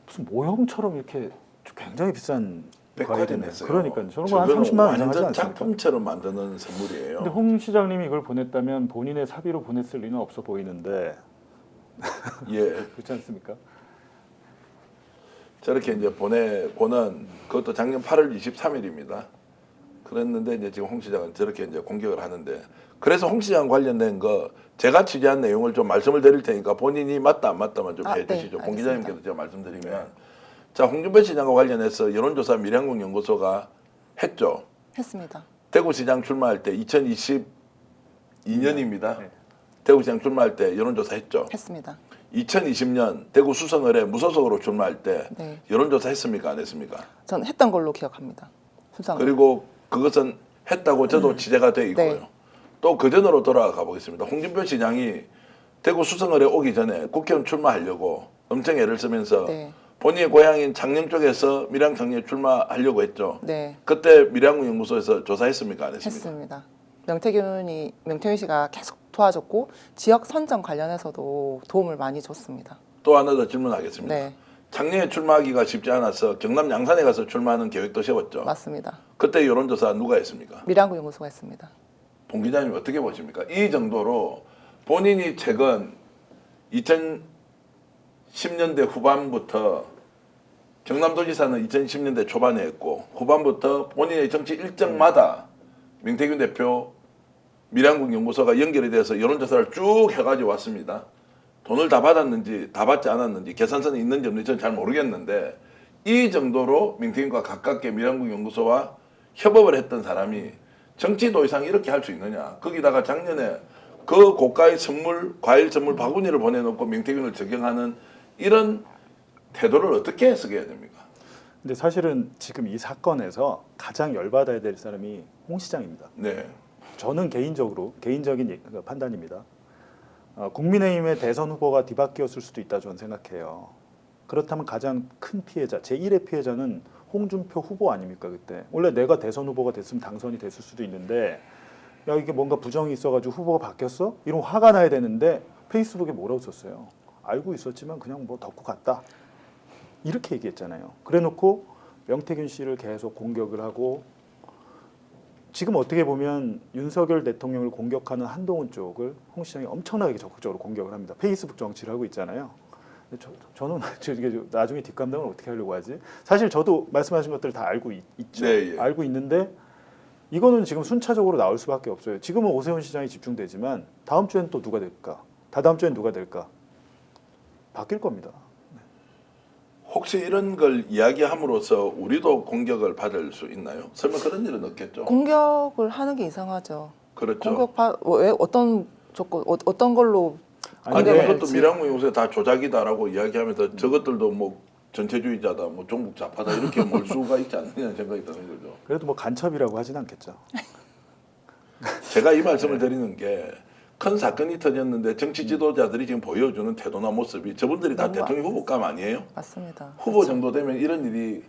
Speaker 2: 무슨 모형처럼 이렇게 굉장히 비싼 과일이네.
Speaker 1: 백화점에서요.
Speaker 2: 그러니까 저런 거 한 30만 원 이상 하지
Speaker 1: 완전
Speaker 2: 않습니까?
Speaker 1: 작품처럼 만드는 선물이에요.
Speaker 2: 근데 홍 시장님이 이걸 보냈다면 본인의 사비로 보냈을 리는 없어 보이는데
Speaker 1: 예.
Speaker 2: 그렇지 않습니까?
Speaker 1: 저렇게 이제 보내고는 그것도 작년 8월 23일입니다. 그랬는데 이제 지금 홍 시장은 저렇게 이제 공격을 하는데 그래서 홍 시장 관련된 거 제가 취재한 내용을 좀 말씀을 드릴 테니까 본인이 맞다 안 맞다만 좀 해주시죠.
Speaker 4: 네,
Speaker 1: 봉
Speaker 4: 알겠습니다.
Speaker 1: 기자님께서 제가 말씀드리면 자 홍준표 시장과 관련해서 여론조사 밀양국 연구소가 했죠.
Speaker 4: 했습니다.
Speaker 1: 대구시장 출마할 때 2022년입니다.
Speaker 2: 네.
Speaker 1: 대구시장 출마할 때 여론조사 했죠.
Speaker 4: 했습니다.
Speaker 1: 2020년 대구 수성을에 무소속으로 출마할 때
Speaker 4: 네.
Speaker 1: 여론조사 했습니까? 안 했습니까?
Speaker 4: 전 했던 걸로 기억합니다. 수상.
Speaker 1: 그리고 그것은 했다고 저도 취재가 돼 있고요.
Speaker 4: 네.
Speaker 1: 또 그전으로 돌아가 보겠습니다. 홍준표 시장이 대구 수성을에 오기 전에 국회의원 출마하려고 엄청 애를 쓰면서
Speaker 4: 네.
Speaker 1: 본인의 고향인 장녕 쪽에서 밀양 장려에 출마하려고 했죠.
Speaker 4: 네.
Speaker 1: 그때 밀양국 연구소에서 조사했습니까? 안 했습니까?
Speaker 4: 했습니다. 명태균 씨가 계속 도와줬고 지역 선정 관련해서도 도움을 많이 줬습니다.
Speaker 1: 또 하나 더 질문하겠습니다.
Speaker 4: 네,
Speaker 1: 작년에 출마하기가 쉽지 않아서 경남 양산에 가서 출마하는 계획도 세웠죠.
Speaker 4: 맞습니다.
Speaker 1: 그때 여론조사 누가 했습니까?
Speaker 4: 밀양구 연구소가 했습니다.
Speaker 1: 봉 기자님 어떻게 보십니까? 이 정도로 본인이 최근 2010년대 후반부터 경남도지사는 2010년대 초반에 했고 후반부터 본인의 정치 일정마다 명태균 대표 밀양국 연구소가 연결이 돼서 여론조사를 쭉 해가지고 왔습니다. 돈을 다 받았는지 다 받지 않았는지 계산서는 있는지 없는지 저는 잘 모르겠는데 이 정도로 명태균과 가깝게 밀양국 연구소와 협업을 했던 사람이 정치도 이상 이렇게 할 수 있느냐. 거기다가 작년에 그 고가의 선물, 과일 선물 바구니를 보내놓고 명태균을 적용하는 이런 태도를 어떻게 해석해야 됩니까?
Speaker 2: 근데 사실은 지금 이 사건에서 가장 열받아야 될 사람이 홍 시장입니다.
Speaker 1: 네.
Speaker 2: 저는 개인적인 판단입니다. 국민의힘의 대선 후보가 뒤바뀌었을 수도 있다 저는 생각해요. 그렇다면 가장 큰 피해자, 제1의 피해자는 홍준표 후보 아닙니까 그때. 원래 내가 대선 후보가 됐으면 당선이 됐을 수도 있는데 야 이게 뭔가 부정이 있어가지고 후보가 바뀌었어? 이런 화가 나야 되는데 페이스북에 뭐라고 썼어요? 알고 있었지만 그냥 뭐 덮고 갔다. 이렇게 얘기했잖아요. 그래놓고 명태균 씨를 계속 공격을 하고 지금 어떻게 보면 윤석열 대통령을 공격하는 한동훈 쪽을 홍 시장이 엄청나게 적극적으로 공격을 합니다. 페이스북 정치를 하고 있잖아요. 저는 나중에 뒷감당을 어떻게 하려고 하지? 사실 저도 말씀하신 것들 다 알고 있죠.
Speaker 1: 네, 예.
Speaker 2: 알고 있는데 이거는 지금 순차적으로 나올 수밖에 없어요. 지금은 오세훈 시장이 집중되지만 다음 주엔 또 누가 될까? 다다음 주엔 누가 될까? 바뀔 겁니다.
Speaker 1: 혹시 이런 걸 이야기함으로써 우리도 공격을 받을 수 있나요? 설마 그런 일은 없겠죠?
Speaker 4: 공격을 하는 게 이상하죠.
Speaker 1: 그렇죠.
Speaker 4: 왜 어떤 조건 어떤 걸로
Speaker 1: 아니
Speaker 2: 근데
Speaker 1: 그것도 밀양무 요새 다 조작이다라고 이야기하면서 저것들도 뭐 전체주의자다, 뭐 종북 좌파다 이렇게 몰 수가 있지 않느냐는 생각이 드는 거죠.
Speaker 2: 그래도 뭐 간첩이라고 하진 않겠죠.
Speaker 1: 제가 이 말씀을 드리는 게 큰 사건이 터졌는데 정치 지도자들이 지금 보여주는 태도나 모습이 저분들이 다
Speaker 4: 너무
Speaker 1: 대통령 후보감 아니에요?
Speaker 4: 맞습니다.
Speaker 1: 후보 정도 되면 이런 일이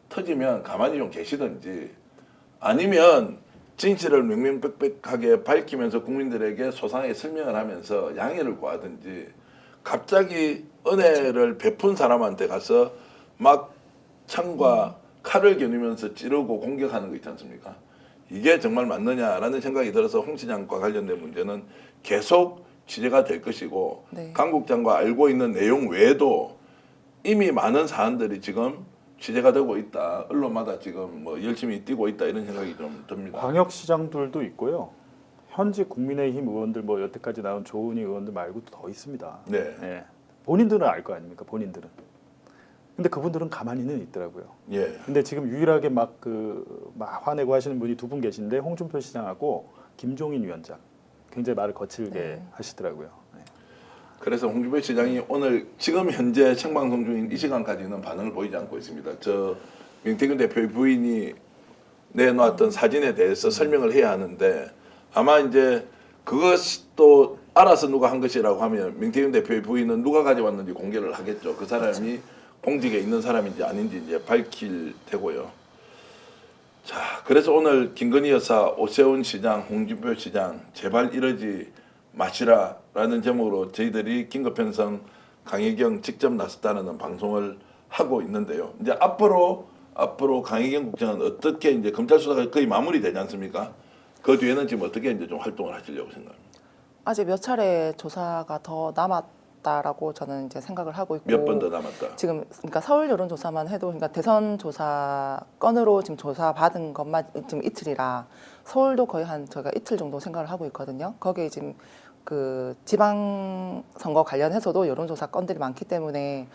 Speaker 1: 터지면 가만히 좀 계시든지 아니면 진실을 명명백백하게 밝히면서 국민들에게 소상하게 설명을 하면서 양해를 구하든지 갑자기 은혜를 베푼 사람한테 가서 막 창과 칼을 겨누면서 찌르고 공격하는 거 있지 않습니까? 이게 정말 맞느냐라는 생각이 들어서 홍 시장과 관련된 문제는 계속 취재가 될 것이고
Speaker 4: 네.
Speaker 1: 강 국장과 알고 있는 내용 외에도 이미 많은 사안들이 지금 취재가 되고 있다. 언론마다 지금 뭐 열심히 뛰고 있다 이런 생각이 좀 듭니다.
Speaker 2: 광역시장들도 있고요. 현직 국민의힘 의원들 뭐 여태까지 나온 조은희 의원들 말고도 더 있습니다.
Speaker 1: 네.
Speaker 2: 예. 본인들은 알 거 아닙니까? 본인들은. 근데 그분들은 가만히는 있더라고요.
Speaker 1: 예.
Speaker 2: 근데 지금 유일하게 막 화내고 하시는 분이 두 분 계신데 홍준표 시장하고 김종인 위원장 굉장히 말을 거칠게
Speaker 4: 네.
Speaker 2: 하시더라고요. 네.
Speaker 1: 그래서 홍준표 시장이 오늘 지금 현재 생방송 중인 이 시간까지는 반응을 보이지 않고 있습니다. 저 명태균 대표의 부인이 내놓았던 사진에 대해서 설명을 해야 하는데 아마 이제 그것도 알아서 누가 한 것이라고 하면 명태균 대표의 부인은 누가 가져왔는지 공개를 하겠죠. 그 사람이 공직에 있는 사람인지 아닌지 이제 밝힐 테고요. 자, 그래서 오늘 김건희 여사, 오세훈 시장, 홍준표 시장 제발 이러지 마시라라는 제목으로 저희들이 긴급편성 강혜경 직접 나섰다는 방송을 하고 있는데요. 이제 앞으로 강혜경 국장은 어떻게 이제 검찰 수사가 거의 마무리되지 않습니까? 그 뒤에는 지금 어떻게 이제 좀 활동을 하시려고 생각합니다.
Speaker 4: 아직 몇 차례 조사가 더 남았다라고 저는 이제 생각을 하고 있고
Speaker 1: 몇 번 더 남았다.
Speaker 4: 지금 그러니까 서울 여론조사만 해도 그러니까 대선 조사 건으로 지금 조사 받은 것만 지금 이틀이라 서울도 거의 한 저희가 이틀 정도 생각을 하고 있거든요. 거기에 지금 그 지방 선거 관련해서도 여론조사 건들이 많기 때문에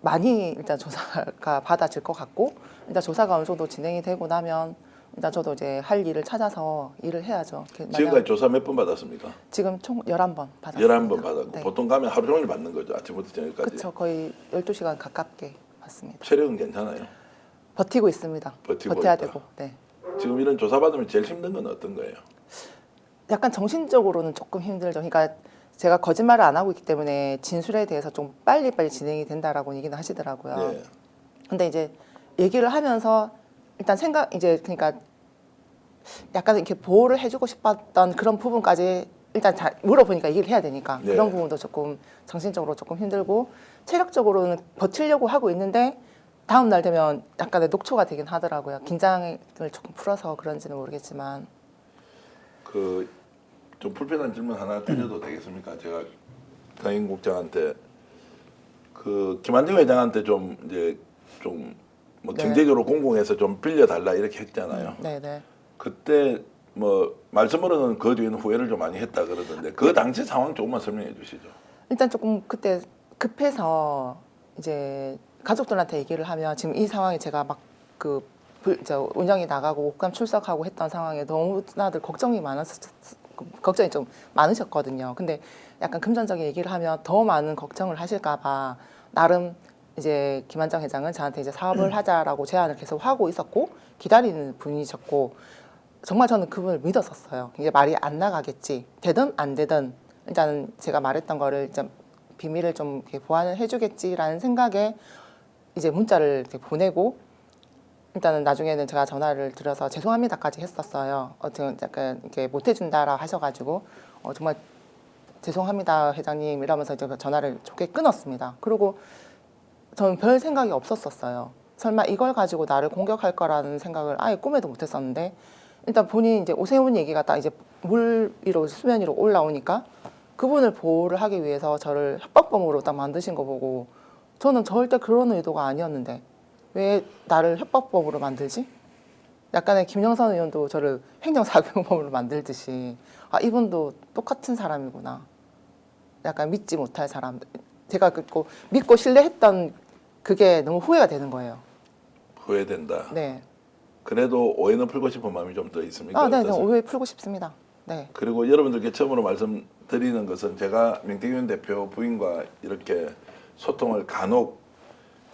Speaker 4: 많이 일단 조사가 받아질 것 같고 일단 조사가 어느 정도 진행이 되고 나면 일단 저도 이제 할 일을 찾아서 일을 해야죠.
Speaker 1: 지금까지 조사 몇 번 받았습니까?
Speaker 4: 지금 총 11번 받았습니다.
Speaker 1: 11번 받았고
Speaker 4: 네.
Speaker 1: 보통 가면 하루 종일 받는 거죠. 아침부터 저녁까지.
Speaker 4: 그렇죠. 거의 12시간 가깝게 받습니다.
Speaker 1: 체력은 괜찮아요?
Speaker 4: 버티고 있습니다.
Speaker 1: 버티고
Speaker 4: 버텨야
Speaker 1: 있다.
Speaker 4: 되고. 네.
Speaker 1: 지금 이런 조사 받으면 제일 힘든 건 어떤 거예요?
Speaker 4: 약간 정신적으로는 조금 힘들죠. 그러니까 제가 거짓말을 안 하고 있기 때문에 진술에 대해서 좀 빨리빨리 진행이 된다라고 얘기는 하시더라고요.
Speaker 1: 네.
Speaker 4: 근데 이제 얘기를 하면서 일단 그러니까 약간 이렇게 보호를 해주고 싶었던 그런 부분까지 일단 물어보니까 얘기를 해야 되니까
Speaker 1: 네.
Speaker 4: 그런 부분도 조금 정신적으로 조금 힘들고 체력적으로는 버티려고 하고 있는데 다음 날 되면 약간의 녹초가 되긴 하더라고요. 긴장을 조금 풀어서 그런지는 모르겠지만
Speaker 1: 그 좀 불편한 질문 하나 드려도 되겠습니까? 제가 강인 국장한테 그 김한정 회장한테 좀 이제 좀 뭐
Speaker 4: 네.
Speaker 1: 경제적으로 공공해서 좀 빌려달라 이렇게 했잖아요.
Speaker 4: 네네.
Speaker 1: 그때 뭐 말씀으로는 그 뒤에는 후회를 좀 많이 했다 그러던데 그 당시 상황 조금만 설명해 주시죠.
Speaker 4: 일단 조금 그때 급해서 이제 가족들한테 얘기를 하면 지금 이 상황에 제가 막 그 운영이 나가고 옷감 출석하고 했던 상황에 너무나들 걱정이 좀 많으셨거든요. 근데 약간 금전적인 얘기를 하면 더 많은 걱정을 하실까봐 나름 이제 김한정 회장은 저한테 이제 사업을 하자라고 제안을 계속 하고 있었고 기다리는 분이셨고 정말 저는 그분을 믿었었어요. 이제 말이 안 나가겠지. 되든 안 되든 일단은 제가 말했던 거를 이제 비밀을 좀 이렇게 보완을 해주겠지라는 생각에 이제 문자를 이렇게 보내고 일단은 나중에는 제가 전화를 드려서 죄송합니다까지 했었어요. 약간 이렇게 못 해준다라 하셔가지고 정말 죄송합니다 회장님 이러면서 이제 전화를 좋게 끊었습니다. 그리고 저는 별 생각이 없었어요. 설마 이걸 가지고 나를 공격할 거라는 생각을 아예 꿈에도 못했었는데 일단 본인이 이제 오세훈 얘기가 딱 이제 물 위로 수면 위로 올라오니까 그분을 보호를 하기 위해서 저를 협박범으로 딱 만드신 거 보고 저는 절대 그런 의도가 아니었는데 왜 나를 협박범으로 만들지? 약간의 김영선 의원도 저를 행정사병범으로 만들듯이 아 이분도 똑같은 사람이구나. 약간 믿지 못할 사람. 제가 믿고 신뢰했던 그게 너무 후회가 되는 거예요.
Speaker 1: 후회된다.
Speaker 4: 네.
Speaker 1: 그래도 오해는 풀고 싶은 마음이 좀 더 있습니까?
Speaker 4: 네,
Speaker 1: 어떠세요?
Speaker 4: 오해 풀고 싶습니다. 네.
Speaker 1: 그리고 여러분들께 처음으로 말씀드리는 것은 제가 명태균 대표 부인과 이렇게 소통을 간혹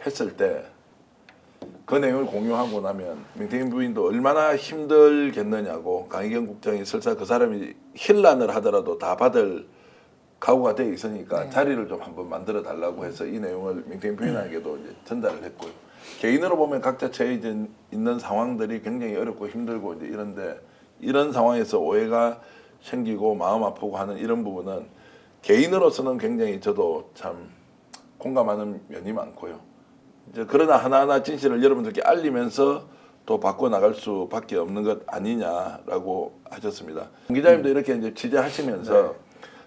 Speaker 1: 했을 때 그 내용을 공유하고 나면 명태균 부인도 얼마나 힘들겠느냐고 강희경 국장이 설사 그 사람이 힐난을 하더라도 다 받을 각오가 되어 있으니까
Speaker 4: 네.
Speaker 1: 자리를 좀 한번 만들어 달라고 해서 이 내용을 명태균 부인에게도 이제 전달을 했고요. 개인으로 보면 각자 처해져 있는 상황들이 굉장히 어렵고 힘들고 이제 이런데 이런 상황에서 오해가 생기고 마음 아프고 하는 이런 부분은 개인으로서는 굉장히 저도 참 공감하는 면이 많고요. 이제 그러나 하나하나 진실을 여러분들께 알리면서 또 바꿔 나갈 수밖에 없는 것 아니냐라고 하셨습니다. 기자님도 이렇게 이제 취재하시면서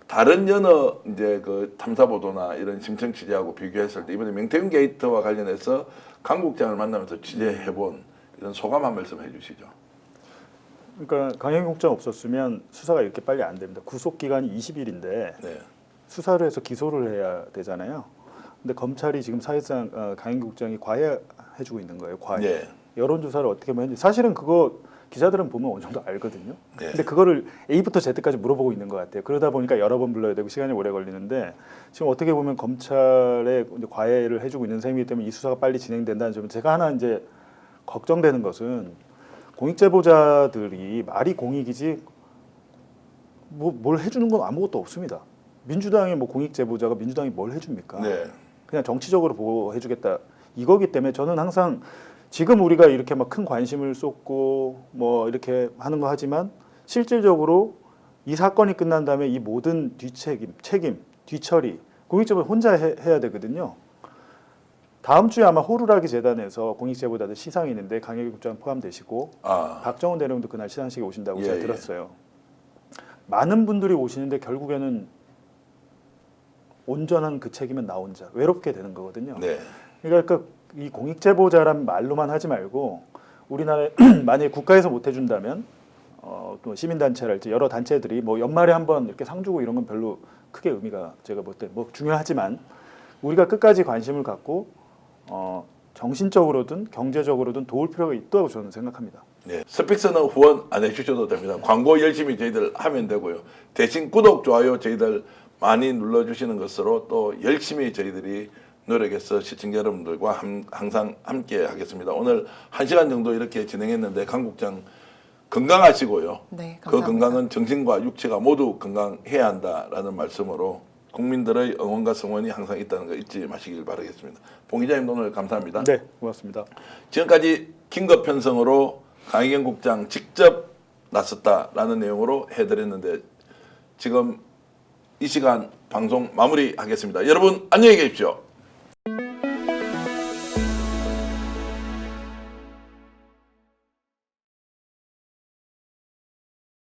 Speaker 1: 다른 여러 이제 그 탐사 보도나 이런 심층 취재하고 비교했을 때 이번에 명태균 게이트와 관련해서 강 국장을 만나면서 취재해본 이런 소감 한 말씀 해주시죠.
Speaker 2: 그러니까 강영희 국장 없었으면 수사가 이렇게 빨리 안 됩니다. 구속 기간이 20일인데
Speaker 1: 네.
Speaker 2: 수사를 해서 기소를 해야 되잖아요. 근데 검찰이 지금 사실상 강영희 국장이 과외해주고 있는 거예요. 과외.
Speaker 1: 네.
Speaker 2: 여론조사를 어떻게 하면 사실은 그거 기자들은 보면 어느 정도 알거든요.
Speaker 1: 네.
Speaker 2: 근데 그거를 A부터 Z까지 물어보고 있는 것 같아요. 그러다 보니까 여러 번 불러야 되고 시간이 오래 걸리는데 지금 어떻게 보면 검찰에 이제 과외를 해주고 있는 셈이기 때문에 이 수사가 빨리 진행된다는 점은 제가 하나 이제 걱정되는 것은 공익제보자들이 말이 공익이지 뭘 해주는 건 아무것도 없습니다. 민주당의 뭐 공익제보자가 민주당이 뭘 해줍니까?
Speaker 1: 네.
Speaker 2: 그냥 정치적으로 보호해주겠다 이거기 때문에 저는 항상 지금 우리가 이렇게 막 큰 관심을 쏟고 뭐 이렇게 하는 거 하지만 실질적으로 이 사건이 끝난 다음에 이 모든 책임, 뒤처리 공익제보 혼자 해야 되거든요. 다음 주에 아마 호루라기 재단에서 공익제보자들 시상이 있는데 강혁희 국장 포함되시고 박정훈 대령도 그날 시상식에 오신다고 제가 들었어요. 많은 분들이 오시는데 결국에는 온전한 그 책임은 나 혼자 외롭게 되는 거거든요.
Speaker 1: 네.
Speaker 2: 그러니까 이 공익제보자란 말로만 하지 말고 우리나라에 만약에 국가에서 못 해준다면 또 시민단체랄지 여러 단체들이 뭐 연말에 한번 이렇게 상 주고 이런 건 별로 크게 의미가 제가 볼 때 뭐 중요하지만 우리가 끝까지 관심을 갖고 정신적으로든 경제적으로든 도울 필요가 있다고 저는 생각합니다.
Speaker 1: 네. 스픽스는 후원 안 해주셔도 됩니다. 광고 열심히 저희들 하면 되고요. 대신 구독, 좋아요 저희들 많이 눌러주시는 것으로 또 열심히 저희들이 노력해서 시청자 여러분들과 항상 함께 하겠습니다. 오늘 1시간 정도 이렇게 진행했는데 강 국장 건강하시고요.
Speaker 4: 네,
Speaker 1: 그
Speaker 4: 감사합니다.
Speaker 1: 건강은 정신과 육체가 모두 건강해야 한다라는 말씀으로 국민들의 응원과 성원이 항상 있다는 거 잊지 마시길 바라겠습니다. 봉 기자님 오늘 감사합니다.
Speaker 2: 네, 고맙습니다.
Speaker 1: 지금까지 긴급 편성으로 강희경 국장 직접 나섰다라는 내용으로 해드렸는데 지금 이 시간 방송 마무리하겠습니다. 여러분 안녕히 계십시오.